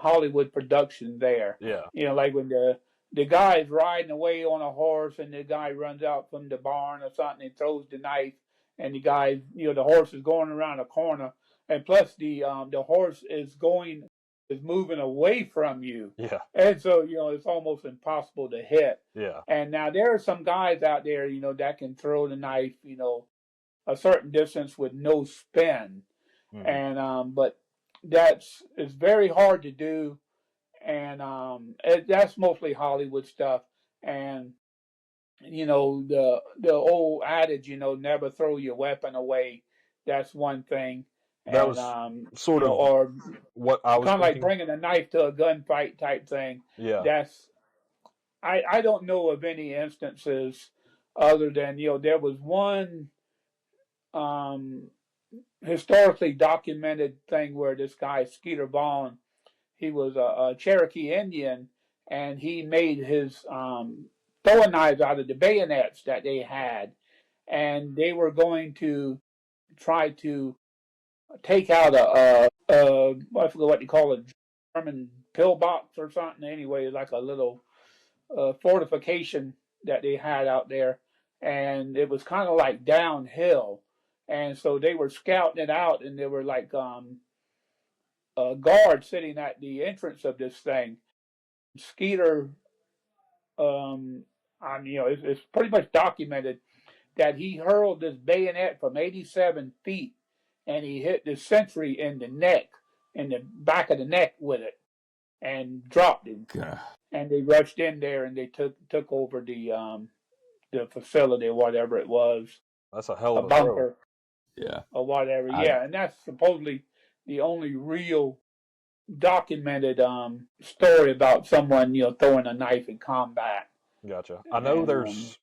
Hollywood production there. Yeah. Like when the guy's riding away on a horse and the guy runs out from the barn or something and throws the knife, and the guy, the horse is going around a corner, and plus the horse is moving away from you. Yeah. And so, it's almost impossible to hit. Yeah. And now there are some guys out there, that can throw the knife, a certain distance with no spin. Mm-hmm. And but it's very hard to do, and that's mostly Hollywood stuff. And the old adage, never throw your weapon away. That's one thing. That was sort of, or what I was kind of thinking. like bringing a knife to a gunfight type thing. Yeah. That's I don't know of any instances other than there was one historically documented thing where this guy Skeeter Vaughn, he was a Cherokee Indian, and he made his throwing knives out of the bayonets that they had, and they were going to try to take out a I forget what you call it, German pillbox or something. Anyway, like a little fortification that they had out there, and it was kind of like downhill, and so they were scouting it out, and there were like guards sitting at the entrance of this thing. Skeeter, it's pretty much documented that he hurled this bayonet from 87 feet, and he hit the sentry in the neck, in the back of the neck with it, and dropped him. God. And they rushed in there and they took over the facility or whatever it was, That's a hell a of a throw. bunker Yeah. or whatever. Yeah, and that's supposedly the only real documented story about someone throwing a knife in combat. Gotcha. I know And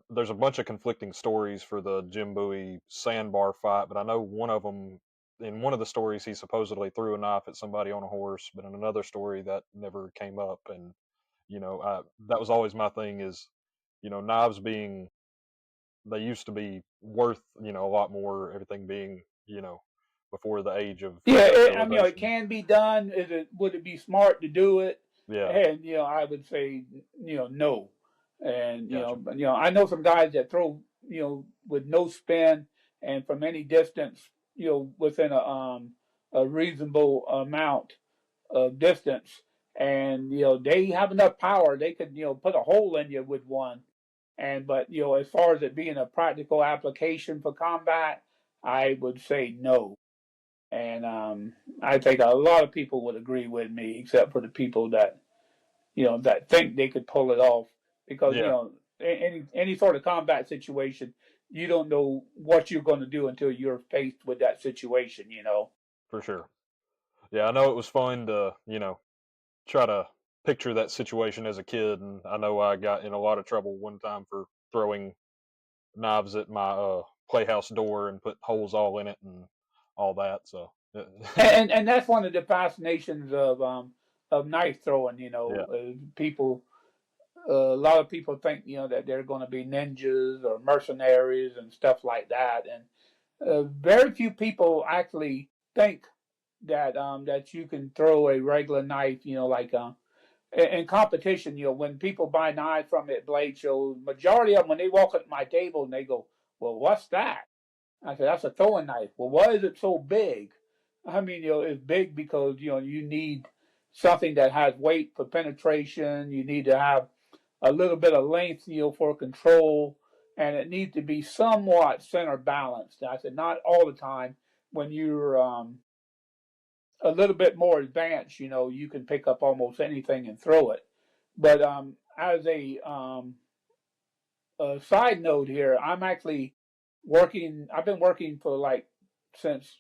there's a bunch of conflicting stories for the Jim Bowie sandbar fight, but I know one of them. In one of the stories, he supposedly threw a knife at somebody on a horse, but in another story, that never came up. And that was always my thing is, knives being they used to be worth a lot more. Everything being before the age of yeah, it civilization. can be done. Would it be smart to do it? Yeah, And I would say no. And gotcha. I know some guys that throw with no spin and from any distance within a reasonable amount of distance, and they have enough power they could put a hole in you with one. And but as far as it being a practical application for combat, I would say no. And I think a lot of people would agree with me, except for the people that that think they could pull it off, because Yeah, any sort of combat situation, you don't know what you're going to do until you're faced with that situation. for sure. Yeah, I know it was fun to try to picture that situation as a kid, and I know I got in a lot of trouble one time for throwing knives at my playhouse door and put holes all in it and all that. So And that's one of the fascinations of knife throwing. yeah, People, a lot of people think that they're going to be ninjas or mercenaries and stuff like that, and very few people actually think that you can throw a regular knife. Like in competition. When people buy knives from me at blade shows, majority of them when they walk up to my table and they go, "Well, what's that?" I said, "That's a throwing knife." "Well, why is it so big?" I mean, it's big because you need something that has weight for penetration. You need to have a little bit of length, for control, and it needs to be somewhat center balanced. I said, not all the time. When you're a little bit more advanced, you can pick up almost anything and throw it. But as a side note here, I'm actually working. I've been working for like since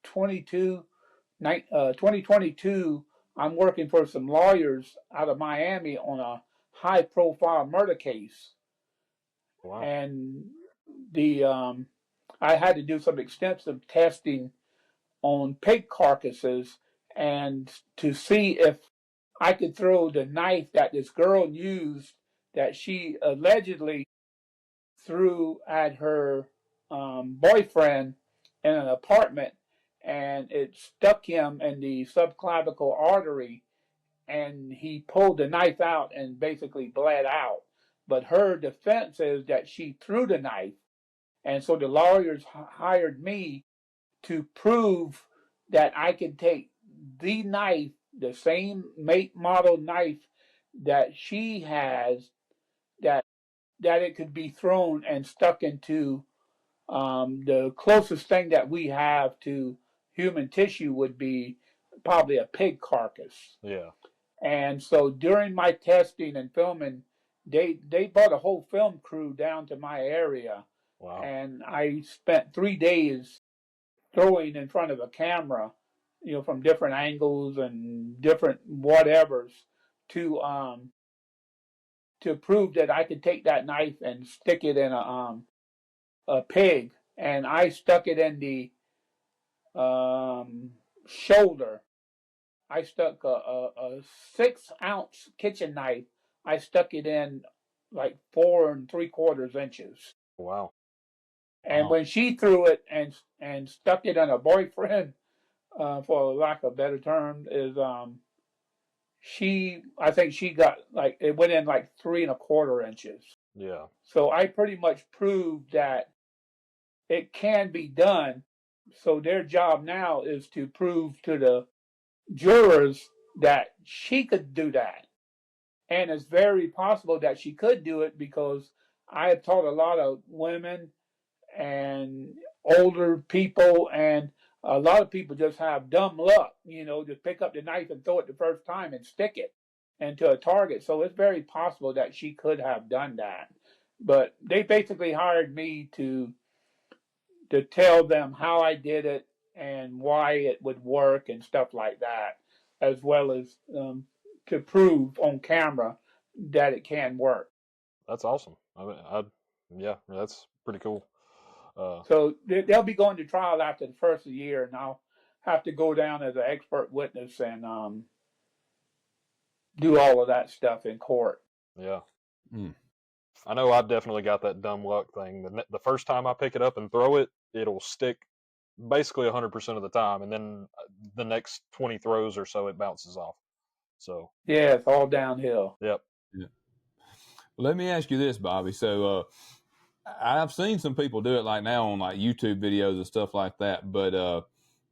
22, 2022. I'm working for some lawyers out of Miami on a high-profile murder case, wow, and the I had to do some extensive testing on pig carcasses and to see if I could throw the knife that this girl used, that she allegedly threw at her boyfriend in an apartment, and it stuck him in the subclavicle artery, and he pulled the knife out and basically bled out. But her defense is that she threw the knife, and so the lawyers hired me to prove that I could take the knife, the same make model knife that she has, that it could be thrown and stuck into the closest thing that we have to human tissue would be probably a pig carcass. yeah, And so during my testing and filming, they brought a whole film crew down to my area, wow, and I spent 3 days throwing in front of a camera, from different angles and different whatevers to prove that I could take that knife and stick it in a pig, and I stuck it in the shoulder. I stuck a 6-ounce kitchen knife. I stuck it in like 4 3/4 inches. wow. And when she threw it and stuck it on her boyfriend, for lack of a better term, is I think she got like it went in like 3.25 inches. Yeah. So I pretty much proved that it can be done. So their job now is to prove to the jurors that she could do that. And it's very possible that she could do it because I have taught a lot of women and older people, and a lot of people just have dumb luck, just pick up the knife and throw it the first time and stick it into a target. So it's very possible that she could have done that. But they basically hired me to tell them how I did it and why it would work and stuff like that, as well as to prove on camera that it can work. That's awesome. Yeah, that's pretty cool. So they'll be going to trial after the first of the year, and I'll have to go down as an expert witness and do all of that stuff in court. Yeah. I know I definitely got that dumb luck thing. The first time I pick it up and throw it, it'll stick basically 100% of the time, and then the next 20 throws or so, it bounces off. So yeah, it's all downhill. Yep. Yeah. Let me ask you this, Bobby. So I've seen some people do it like now on like YouTube videos and stuff like that, but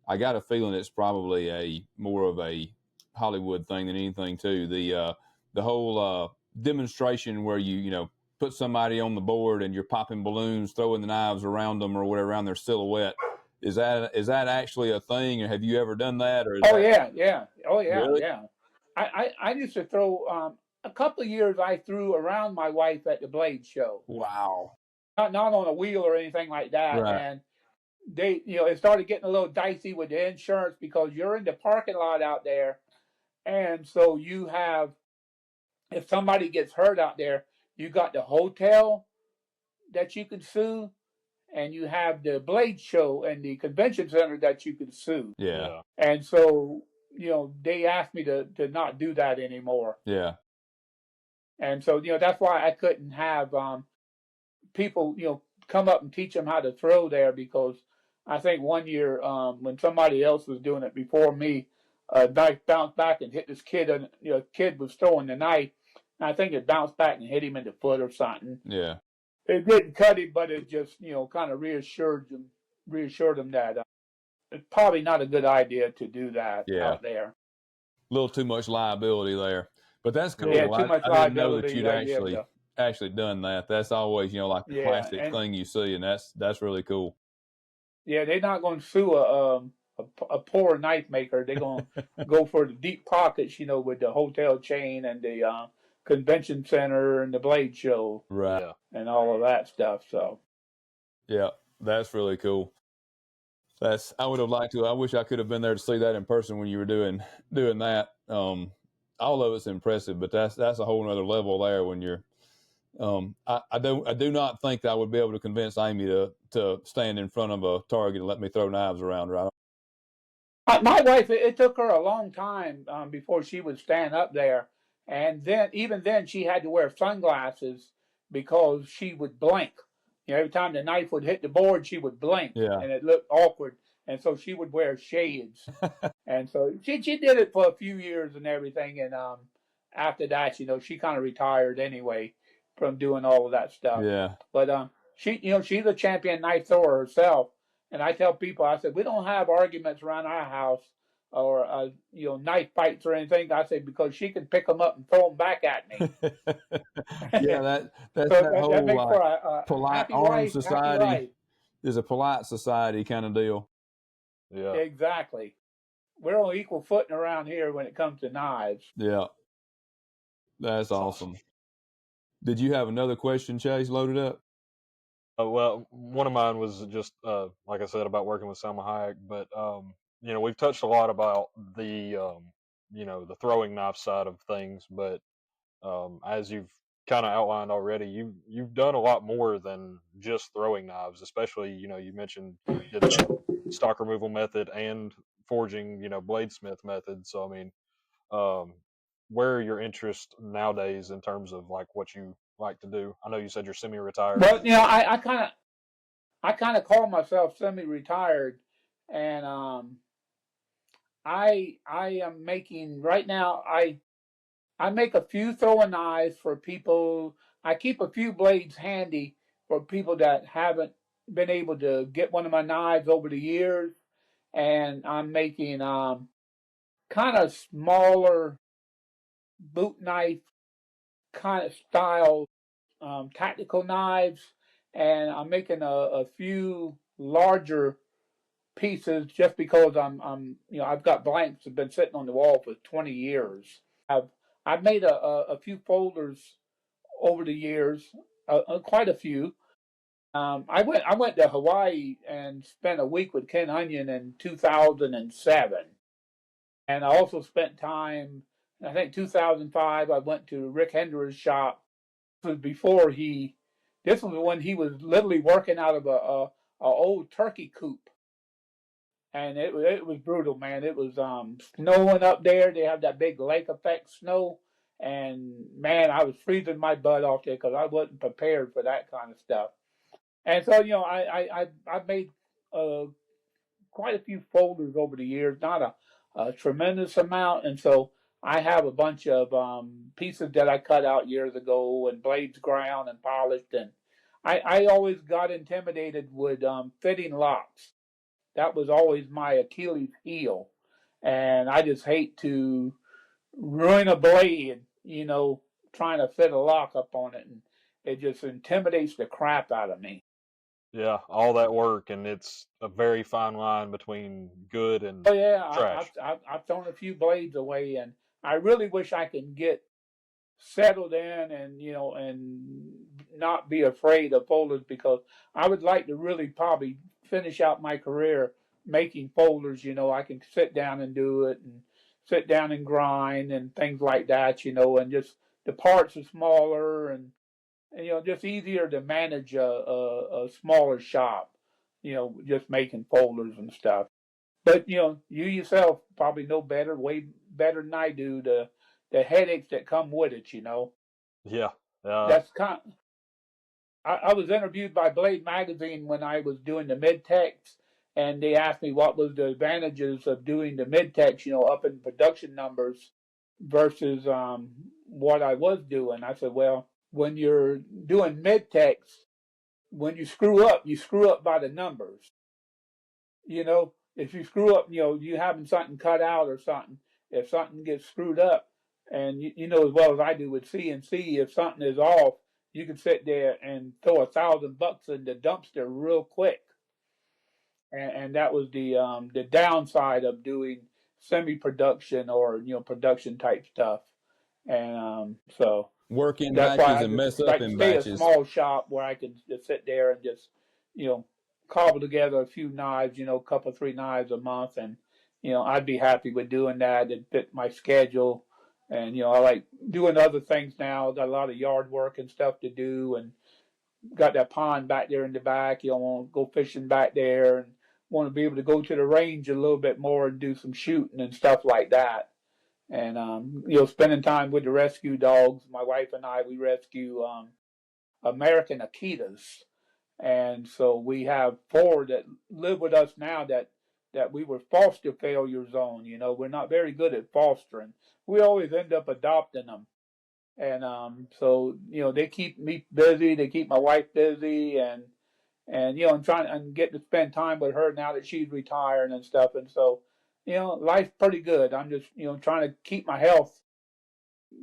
I got a feeling it's probably a more of a Hollywood thing than anything too. The whole demonstration where you put somebody on the board and you're popping balloons, throwing the knives around them or whatever around their silhouette. Is that actually a thing, or have you ever done that? Or yeah. Oh yeah, really? yeah. I used to throw. A couple of years I threw around my wife at the Blade Show. Wow. Not on a wheel or anything like that. Right. And they, it started getting a little dicey with the insurance because you're in the parking lot out there, and so you have, if somebody gets hurt out there, you got the hotel that you can sue, and you have the Blade Show and the convention center that you can sue. Yeah. And so, they asked me to not do that anymore. Yeah. And so, that's why I couldn't have people, come up and teach them how to throw there, because I think one year when somebody else was doing it before me, a knife bounced back and hit this kid, and kid was throwing the knife, and I think it bounced back and hit him in the foot or something. Yeah. It didn't cut him, but it just, kind of reassured him that it's probably not a good idea to do that out there. A little too much liability there, but that's cool. Yeah, too much I didn't know that liability. you'd actually done that. That's always like the classic thing you see, and that's really cool. Yeah, they're not going to sue a poor knife maker. They're going to go for the deep pockets, with the hotel chain and the convention center and the Blade Show, right, and all of that stuff. So, yeah, that's really cool. I would have liked to. I wish I could have been there to see that in person when you were doing that. All of it's impressive, but that's a whole other level there when you're. I do not think that I would be able to convince Amy to stand in front of a target and let me throw knives around her. My wife, it took her a long time before she would stand up there, and even then she had to wear sunglasses because she would blink. Every time the knife would hit the board, she would blink, and it looked awkward, and so she would wear shades. And so she did it for a few years and everything, and after that, she kind of retired anyway from doing all of that stuff. Yeah. But she's a champion knife thrower herself, and I tell people, I said, we don't have arguments around our house or knife fights or anything. I say, because she can pick them up and throw them back at me. Yeah, that's so that whole that makes for a polite armed society. Is a polite society kind of deal. Yeah, exactly. We're on equal footing around here when it comes to knives. Yeah, that's awesome. Did you have another question, Chase, loaded up? Well, one of mine was just like I said, about working with Salma Hayek, but we've touched a lot about the the throwing knife side of things, but as you've kind of outlined already, you've done a lot more than just throwing knives. Especially, you mentioned you did the stock removal method and forging, bladesmith method. So I mean, where are your interests nowadays in terms of like what you like to do? I know you said you're semi-retired. Well, I kind I kind of call myself semi-retired, and I am making right now. I make a few throwing knives for people. I keep a few blades handy for people that haven't been able to get one of my knives over the years, and I'm making kind of smaller boot knife kind of style tactical knives, and I'm making a few larger pieces just because I've got blanks that have been sitting on the wall for 20 years. I've I've made a few folders over the years, quite a few. I went to Hawaii and spent a week with Ken Onion in 2007, and I also spent time. I think 2005. I went to Rick Hendrer's shop. This was before he. This was when he was literally working out of a old turkey coop, and it was brutal, man. It was snowing up there. They have that big lake effect snow, and man, I was freezing my butt off there because I wasn't prepared for that kind of stuff. And so I've made uh, quite a few folders over the years, not a tremendous amount, and so I have a bunch of pieces that I cut out years ago and blades ground and polished, and I always got intimidated with fitting locks. That was always my Achilles heel, and I just hate to ruin a blade, trying to fit a lock up on it, and it just intimidates the crap out of me. Yeah, all that work, and it's a very fine line between good and Oh yeah, trash. I've thrown a few blades away, and I really wish I could get settled in and and not be afraid of folders because I would like to really probably finish out my career making folders. I can sit down and do it and sit down and grind and things like that. And just the parts are smaller and just easier to manage a smaller shop. Just making folders and stuff. But you yourself probably know better, way better than I do, the headaches that come with it. Yeah, uh, That's kind. I was interviewed by Blade Magazine when I was doing the mid techs, and they asked me what was the advantages of doing the mid techs, up in production numbers versus what I was doing. I said, well, when you're doing mid techs, when you screw up by the numbers. If you screw up, you having something cut out or something, if something gets screwed up, and you know as well as I do with CNC, if something is off, you can sit there and throw $1,000 in the dumpster real quick. And that was the downside of doing semi-production or production type stuff. And so Work in that's why batches I and just mess up like to in stay a batches. small shop where I can just sit there and just, you know, cobble together a few knives, a couple, three knives a month. And, I'd be happy with doing that. It fit my schedule. And, I like doing other things now. Got a lot of yard work and stuff to do. And got that pond back there in the back. Want to go fishing back there and want to be able to go to the range a little bit more and do some shooting and stuff like that. And, spending time with the rescue dogs. My wife and I, we rescue American Akitas. And so we have four that live with us now that we were foster failures on. We're not very good at fostering. We always end up adopting them. And so they keep me busy. They keep my wife busy, and I'm trying and get to spend time with her now that she's retired and stuff. And so life's pretty good. I'm just trying to keep my health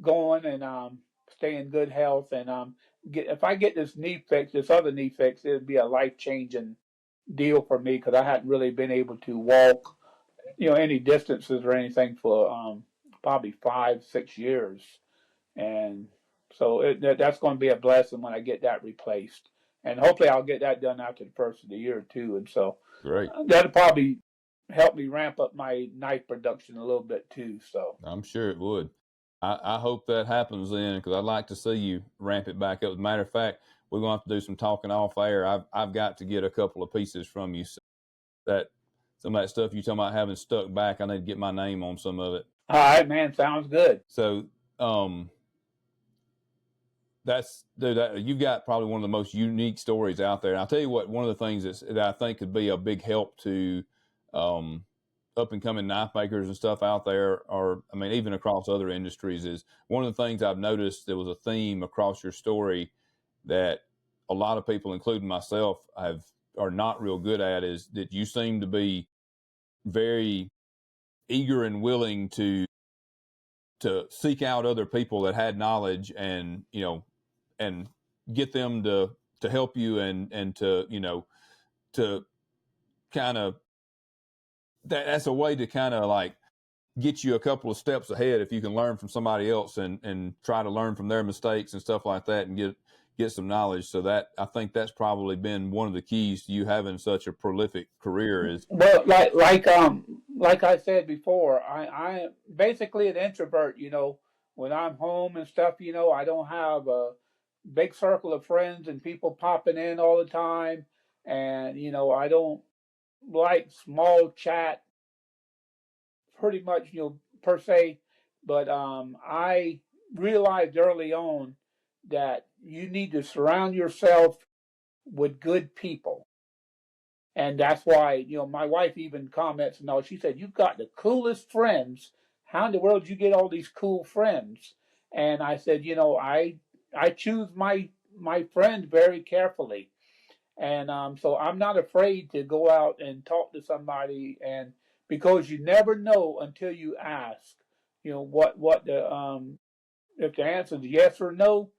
going and stay in good health. And if I get this knee fixed, this other knee fixed, it'd be a life changing deal for me because I hadn't really been able to walk, any distances or anything for probably 5, 6 years. And so that's going to be a blessing when I get that replaced. And hopefully I'll get that done after the first of the year too. And so Great. that'll probably help me ramp up my knife production a little bit too. So I'm sure it would. I hope that happens then because I'd like to see you ramp it back up. As a matter of fact, we're going to have to do some talking off air. I've got to get a couple of pieces from you. So that some of that stuff you talking about having stuck back, I need to get my name on some of it. all right, man, sounds good. So that's dude, you've got probably one of the most unique stories out there. And I'll tell you what, one of the things that I think could be a big help to up and coming knife makers and stuff out there, or I mean, even across other industries, is one of the things I've noticed there was a theme across your story that a lot of people, including myself, are not real good at, is that you seem to be very eager and willing to seek out other people that had knowledge, and and get them to help you, and to to kind of that's a way to kind of like get you a couple of steps ahead if you can learn from somebody else, and try to learn from their mistakes and stuff like that, and get some knowledge. So that, I think that's probably been one of the keys to you having such a prolific career is. Well, like I said before, I am basically an introvert. When I'm home and stuff, I don't have a big circle of friends and people popping in all the time, and I don't like small chat pretty much, per se. But I realized early on that you need to surround yourself with good people. And that's why, my wife even comments, no, she said, "You've got the coolest friends. How in the world did you get all these cool friends?" And I said, I choose my friends very carefully. And so I'm not afraid to go out and talk to somebody, and because you never know until you ask, what the if the answer is yes or no,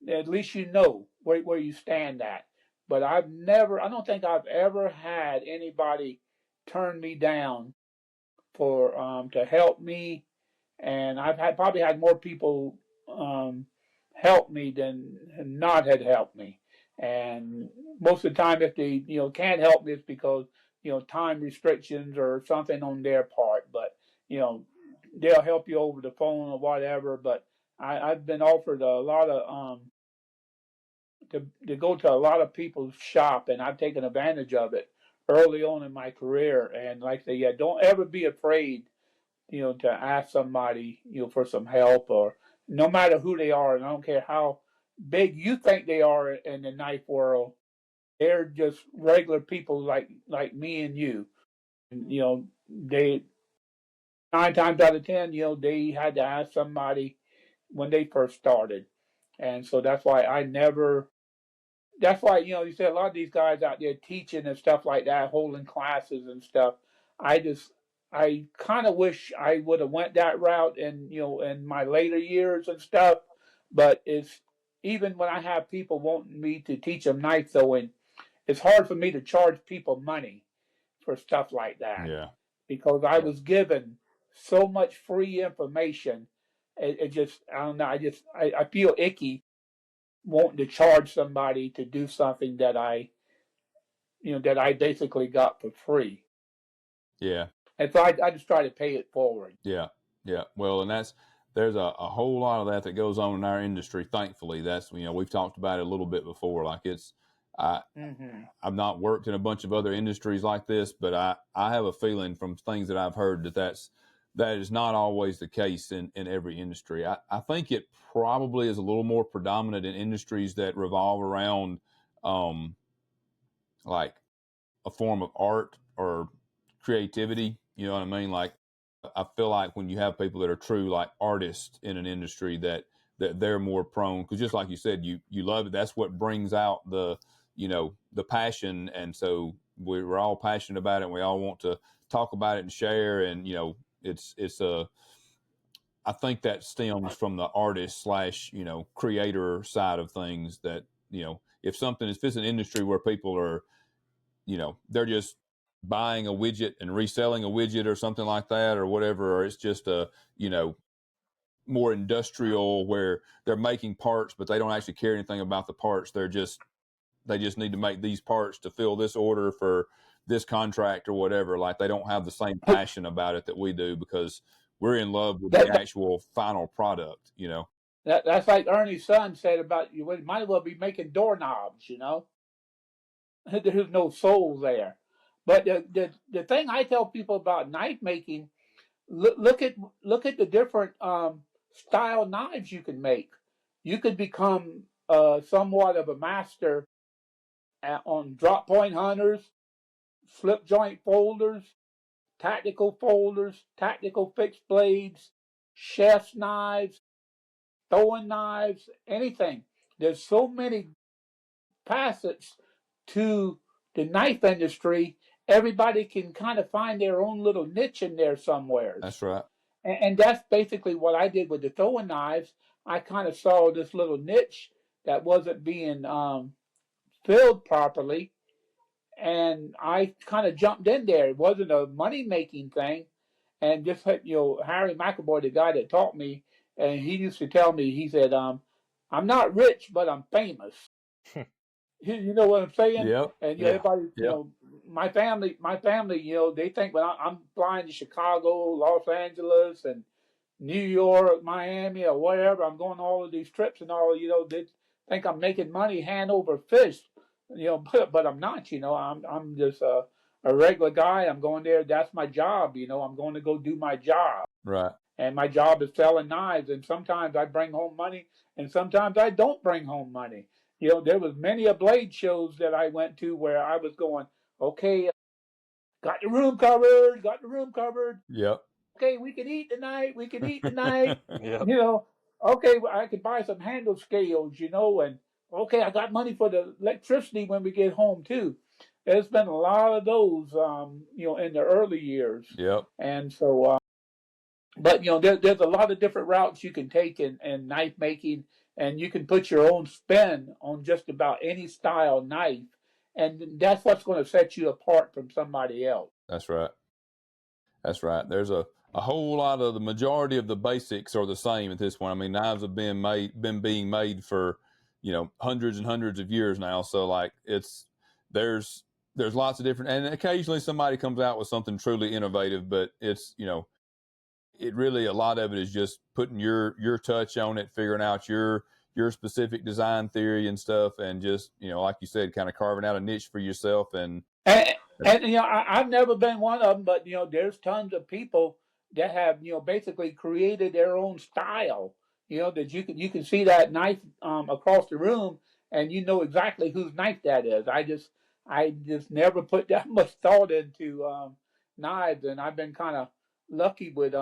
at least you know where you stand at. But I don't think I've ever had anybody turn me down for to help me, and I've probably had more people help me than not had helped me. And most of the time, if they can't help me, it's because time restrictions or something on their part. But they'll help you over the phone or whatever. But I've been offered a lot of to go to a lot of people's shop, and I've taken advantage of it early on in my career. And like I say, yeah, don't ever be afraid, to ask somebody, for some help, or no matter who they are, and I don't care how big you think they are in the knife world, they're just regular people like me and you. And, they 9 times out of 10, they had to ask somebody when they first started, and so that's why I never that's why you see a lot of these guys out there teaching and stuff like that, holding classes and stuff. I kind of wish I would have went that route in my later years and stuff. But it's even when I have people wanting me to teach them knife throwing, it's hard for me to charge people money for stuff like that, Yeah. because I was given so much free information. It just, I don't know. I feel icky wanting to charge somebody to do something that I basically got for free. Yeah. And so I just try to pay it forward. Yeah. Yeah. Well, and there's a whole lot of that goes on in our industry. Thankfully, that's, we've talked about it a little bit before. Like I've not worked in a bunch of other industries like this, but I have a feeling from things that I've heard that is not always the case in every industry. I think it probably is a little more predominant in industries that revolve around like a form of art or creativity. You know what I mean? Like, I feel like when you have people that are true like artists in an industry, that they're more prone, because just like you said, you love it. That's what brings out the passion, and so we're all passionate about it, and we all want to talk about it and share. And it's I think that stems from the artist slash creator side of things. That if it's an industry where people are they're just buying a widget and reselling a widget or something like that or whatever, or it's just a more industrial where they're making parts but they don't actually care anything about the parts. They just need to make these parts to fill this order for this contract or whatever. Like, they don't have the same passion about it that we do, because we're in love with the actual final product. That's like Ernie's son said about you might as well be making doorknobs. There's no soul there. But the thing I tell people about knife making, look at the different style knives you can make. You could become somewhat of a master on drop point hunters, slip joint folders, tactical fixed blades, chef's knives, throwing knives, anything. There's so many facets to the knife industry. Everybody can kind of find their own little niche in there somewhere. That's right. And that's basically what I did with the throwing knives. I kind of saw this little niche that wasn't being filled properly, and I kind of jumped in there. It wasn't a money making thing, and just Harry McAvoy, the guy that taught me, and he used to tell me, he said, "I'm not rich, but I'm famous." You know what I'm saying? Yep. And Yeah. everybody, Yep. my family, they think when I'm flying to Chicago, Los Angeles, and New York, Miami, or whatever, I'm going all of these trips and all. They think I'm making money hand over fist. But I'm not. I'm just a regular guy. I'm going there. That's my job. I'm going to go do my job. Right. And my job is selling knives. And sometimes I bring home money, and sometimes I don't bring home money. There was many a blade shows that I went to where I was going, okay, got the room covered. Yep. Okay, we can eat tonight. Yep. Okay, well, I could buy some handle scales, and okay, I got money for the electricity when we get home too. There's been a lot of those, in the early years. Yep. And so, but there's a lot of different routes you can take in knife making, and you can put your own spin on just about any style knife, and that's what's going to set you apart from somebody else. That's right. That's right. There's a whole lot of the majority of the basics are the same at this point. I mean, knives have been being made for, hundreds and hundreds of years now. So like there's lots of different, and occasionally somebody comes out with something truly innovative, but it's, it really, a lot of it is just putting your touch on it, figuring out your specific design theory and stuff, and just, like you said, kind of carving out a niche for yourself. And I've never been one of them, but there's tons of people that have basically created their own style. That you can see that knife across the room, and you know exactly whose knife that is. I just never put that much thought into knives, and I've been kind of lucky with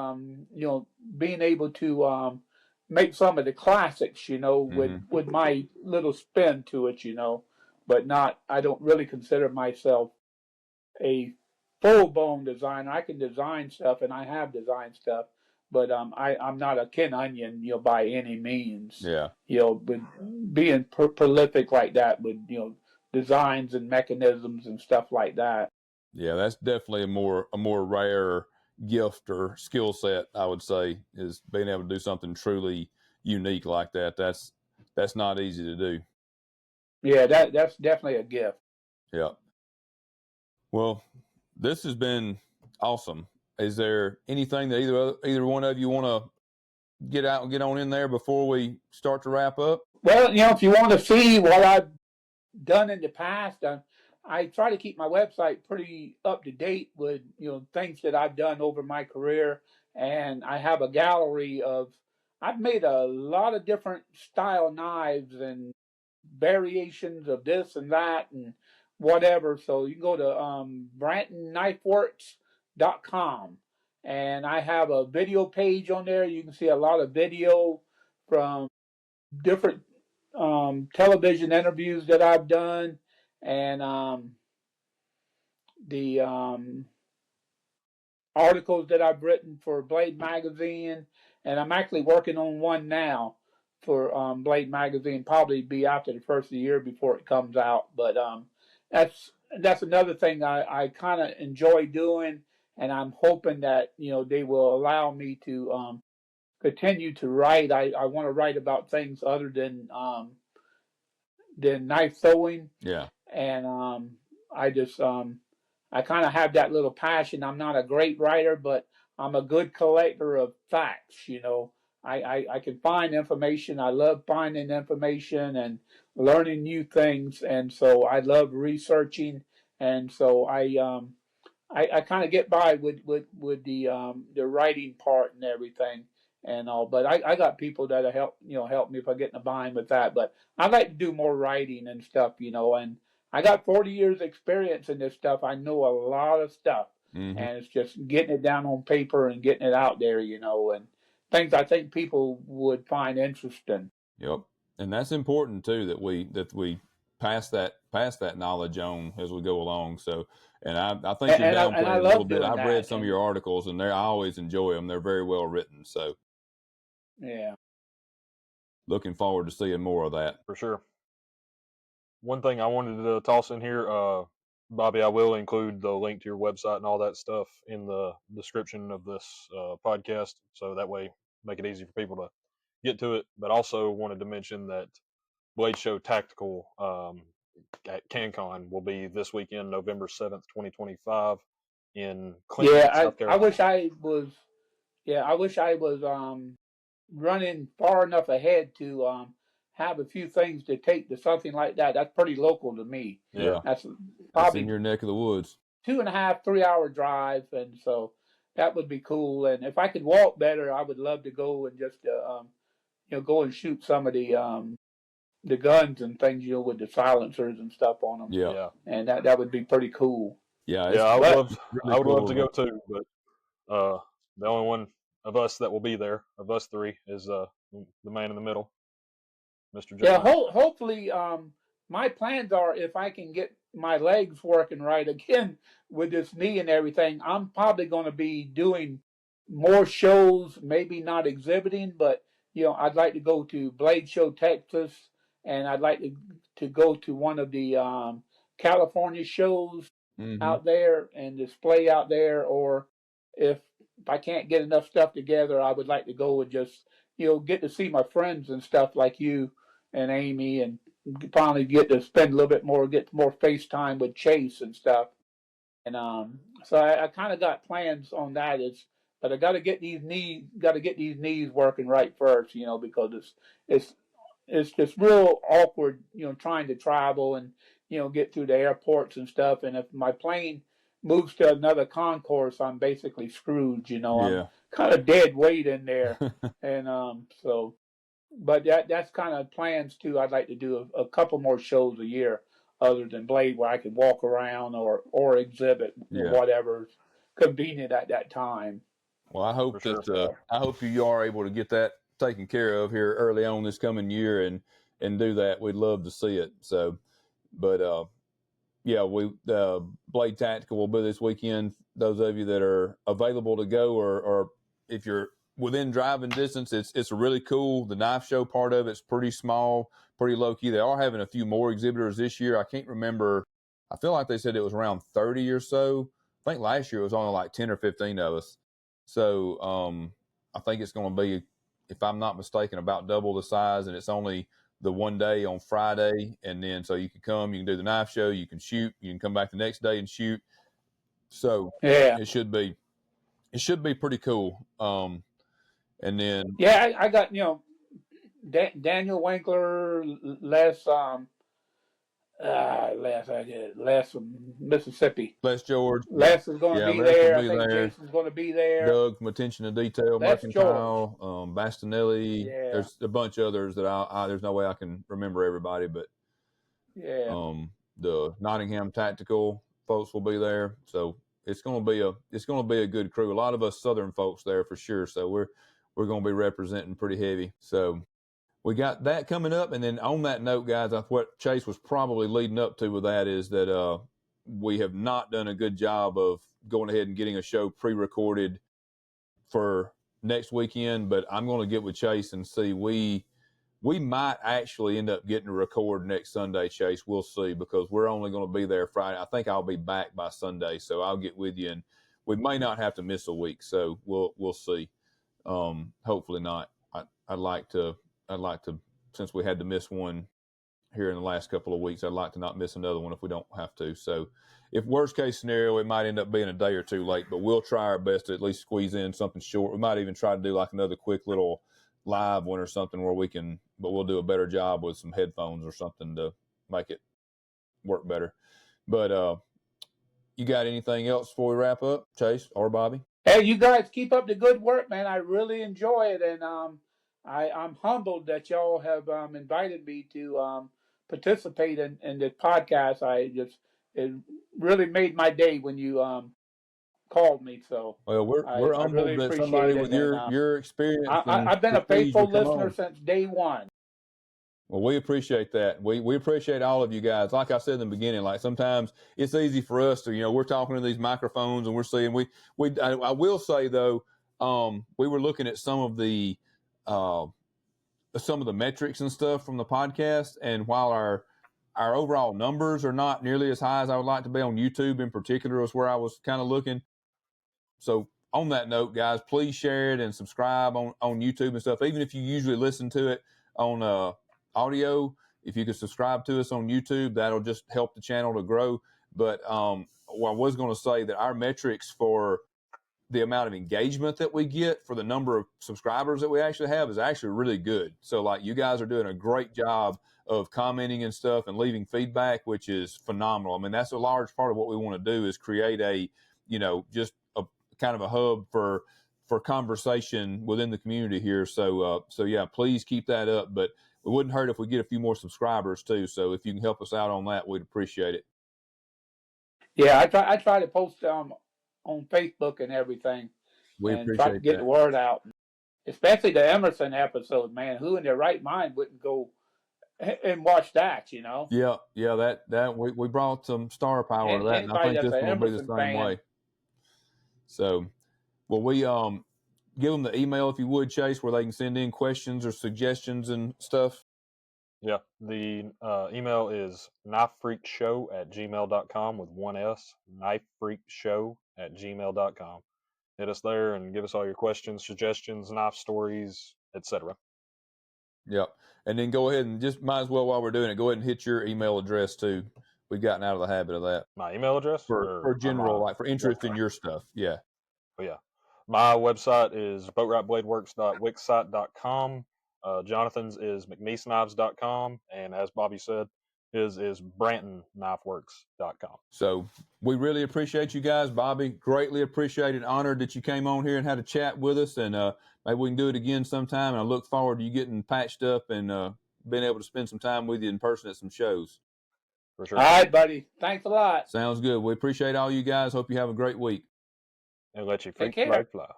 being able to make some of the classics, with my little spin to it, but not. I don't really consider myself a full-blown designer. I can design stuff, and I have designed stuff, but I'm not a Ken Onion, by any means. Yeah. But being prolific like that with designs and mechanisms and stuff like that. Yeah, that's definitely a more rare gift or skill set, I would say, is being able to do something truly unique like that. That's not easy to do. Yeah, that's definitely a gift. Yeah. Well, this has been awesome. Is there anything that either one of you want to get out and get on in there before we start to wrap up? Well, if you want to see what I've done in the past, I try to keep my website pretty up to date with things that I've done over my career, and I have a gallery of. I've made a lot of different style knives and variations of this and that and whatever. So you can go to BrantonKnifeWorks.com, and I have a video page on there. You can see a lot of video from different television interviews that I've done, and the articles that I've written for Blade Magazine, and I'm actually working on one now for Blade Magazine. Probably be after the first of the year before it comes out, but that's another thing I kind of enjoy doing, and I'm hoping that they will allow me to continue to write. I want to write about things other than knife throwing. Yeah. And I just I kind of have that little passion. I'm not a great writer, but I'm a good collector of facts. I can find information. I love finding information and learning new things, and so I love researching. And so I kind of get by with the writing part and everything. and all. But I got people that help me if I get in a bind with that. But I like to do more writing and stuff, and I got 40 years experience in this stuff. I know a lot of stuff, Mm-hmm. and it's just getting it down on paper and getting it out there, and things I think people would find interesting. Yep, and that's important too that we pass that knowledge on as we go along. So, and I think you're And downplaying I it a little love bit. doing I've read that. some of And your articles, and I always enjoy them. They're very well written. So, yeah. looking forward to seeing more of that. For sure. One thing I wanted to toss in here, Bobby, I will include the link to your website and all that stuff in the description of this podcast, so that way make it easy for people to get to it. But also wanted to mention that Blade Show Tactical at CANCON will be this weekend, November 7th, 2025, in Clinton, Yeah, South I Carolina. wish I was. Yeah, I wish I was running far enough ahead to have a few things to take to something like that. That's pretty local to me. Yeah, That's that's in probably your neck of the woods. 2.5, 3 hour drive, and so that would be cool. And if I could walk better, I would love to go and just go and shoot some of the guns and things, with the silencers and stuff on them, Yeah, Yeah, and that would be pretty cool. yeah, yeah, it's But really I would love cool. to go too, but the only one of us that will be there, of us three, is the man in the middle, Mr. yeah, Jeremiah. hopefully, my plans are if I can get my legs working right again with this knee and everything, I'm probably going to be doing more shows, maybe not exhibiting, but I'd like to go to Blade Show, Texas, and I'd like to go to one of the California shows Mm-hmm. out there and display out there, or if I can't get enough stuff together, I would like to go and just get to see my friends and stuff like you and Amy, and finally get to spend a little bit more, get more FaceTime with Chase and stuff. And so I kind of got plans on that. But I got to get these knees working right first, because it's it's just real awkward, trying to travel and get through the airports and stuff. And if my plane moves to another concourse, I'm basically screwed. I'm Yeah. kind of dead weight in there, and so. But that's kind of plans too. I'd like to do a couple more shows a year, other than Blade, where I could walk around or exhibit, Yeah. whatever's convenient at that time. Well, I hope For that sure. I hope you are able to get that taken care of here early on this coming year and do that. We'd love to see it. So, but yeah, we Blade Tactical will be this weekend. Those of you that are available to go, or if you're within driving distance, it's really cool. The knife show part of it's pretty small, pretty low key. They are having a few more exhibitors this year. I can't remember. I feel like they said it was around 30 or so. I think last year it was only like 10 or 15 of us. So I think it's going to be, if I'm not mistaken, about double the size, and it's only the one day on Friday, and then so you can come, you can do the knife show, you can shoot, you can come back the next day and shoot. So Yeah, it should be pretty cool. And then yeah. I got Daniel Winkler, Les from Mississippi. Les George, Les is going to yeah, be Les there. will I be think there. Jason's going to be there. Doug from Attention to Detail, Les Mercantile, Bastinelli. Yeah. There's a bunch of others that there's no way I can remember everybody, but Yeah. The Nottingham Tactical folks will be there. So it's going to be a good crew. A lot of us Southern folks there for sure. So we're going to be representing pretty heavy. So we got that coming up. And then on that note, guys, what Chase was probably leading up to with that is that we have not done a good job of going ahead and getting a show pre-recorded for next weekend. But I'm going to get with Chase and see. We might actually end up getting to record next Sunday, Chase. We'll see, because we're only going to be there Friday. I think I'll be back by Sunday, so I'll get with you, and we may not have to miss a week. So we'll see. Hopefully not. I'd like to, since we had to miss one here in the last couple of weeks, I'd like to not miss another one if we don't have to. So if worst case scenario, it might end up being a day or two late, but we'll try our best to at least squeeze in something short. We might even try to do like another quick little live one or something where we can, but we'll do a better job with some headphones or something to make it work better. But you got anything else before we wrap up, Chase or Bobby? Hey, you guys keep up the good work, man. I really enjoy it, and I'm humbled that y'all have invited me to participate in this podcast. It really made my day when you called me. So Well, we're I really humbled that somebody appreciate with it, and your experience and I've been a prestige faithful would come listener on. since day one. Well, we appreciate that. We appreciate all of you guys. Like I said in the beginning, like sometimes it's easy for us to, we're talking to these microphones and we're seeing I will say though, we were looking at uh, some of the metrics and stuff from the podcast, and while our overall numbers are not nearly as high as I would like to be on YouTube in particular, is where I was kind of looking. So on that note, guys, please share it and subscribe on YouTube and stuff. Even if you usually listen to it on audio, if you could subscribe to us on YouTube, that'll just help the channel to grow. But well, I was going to say that our metrics for the amount of engagement that we get for the number of subscribers that we actually have is actually really good. So like you guys are doing a great job of commenting and stuff and leaving feedback, which is phenomenal. I mean, that's a large part of what we want to do is create a, just a kind of a hub for conversation within the community here. So yeah, please keep that up. But it wouldn't hurt if we get a few more subscribers too. So if you can help us out on that, we'd appreciate it. Yeah, I try to post on Facebook and everything, We and try to appreciate get the that. word out. Especially the Emerson episode, man. Who in their right mind wouldn't go and watch that? Yeah, that we brought some star power to that, and I Anybody think that's this an one will be the Emerson same fan. way. So, well, we give them the email if you would, Chase, where they can send in questions or suggestions and stuff. Yeah, the email is knifefreakshow@gmail.com with one S, knifefreakshow@gmail.com. Hit us there and give us all your questions, suggestions, knife stories, etc. Yep. And then go ahead and just might as well while we're doing it, go ahead and hit your email address too. We've gotten out of the habit of that My email address for or general, my like for interest in website? your stuff. Yeah. Oh, yeah. My website is boatwrightbladeworks.wixsite.com. Jonathan's is mcneesknives.com. And as Bobby said, his is brantonknifeworks.com. So we really appreciate you guys, Bobby. Greatly appreciated, honored that you came on here and had a chat with us. And maybe we can do it again sometime. And I look forward to you getting patched up and being able to spend some time with you in person at some shows. For sure. All right, buddy. Thanks a lot. Sounds good. We appreciate all you guys. Hope you have a great week. And let your Take freak care. flag fly.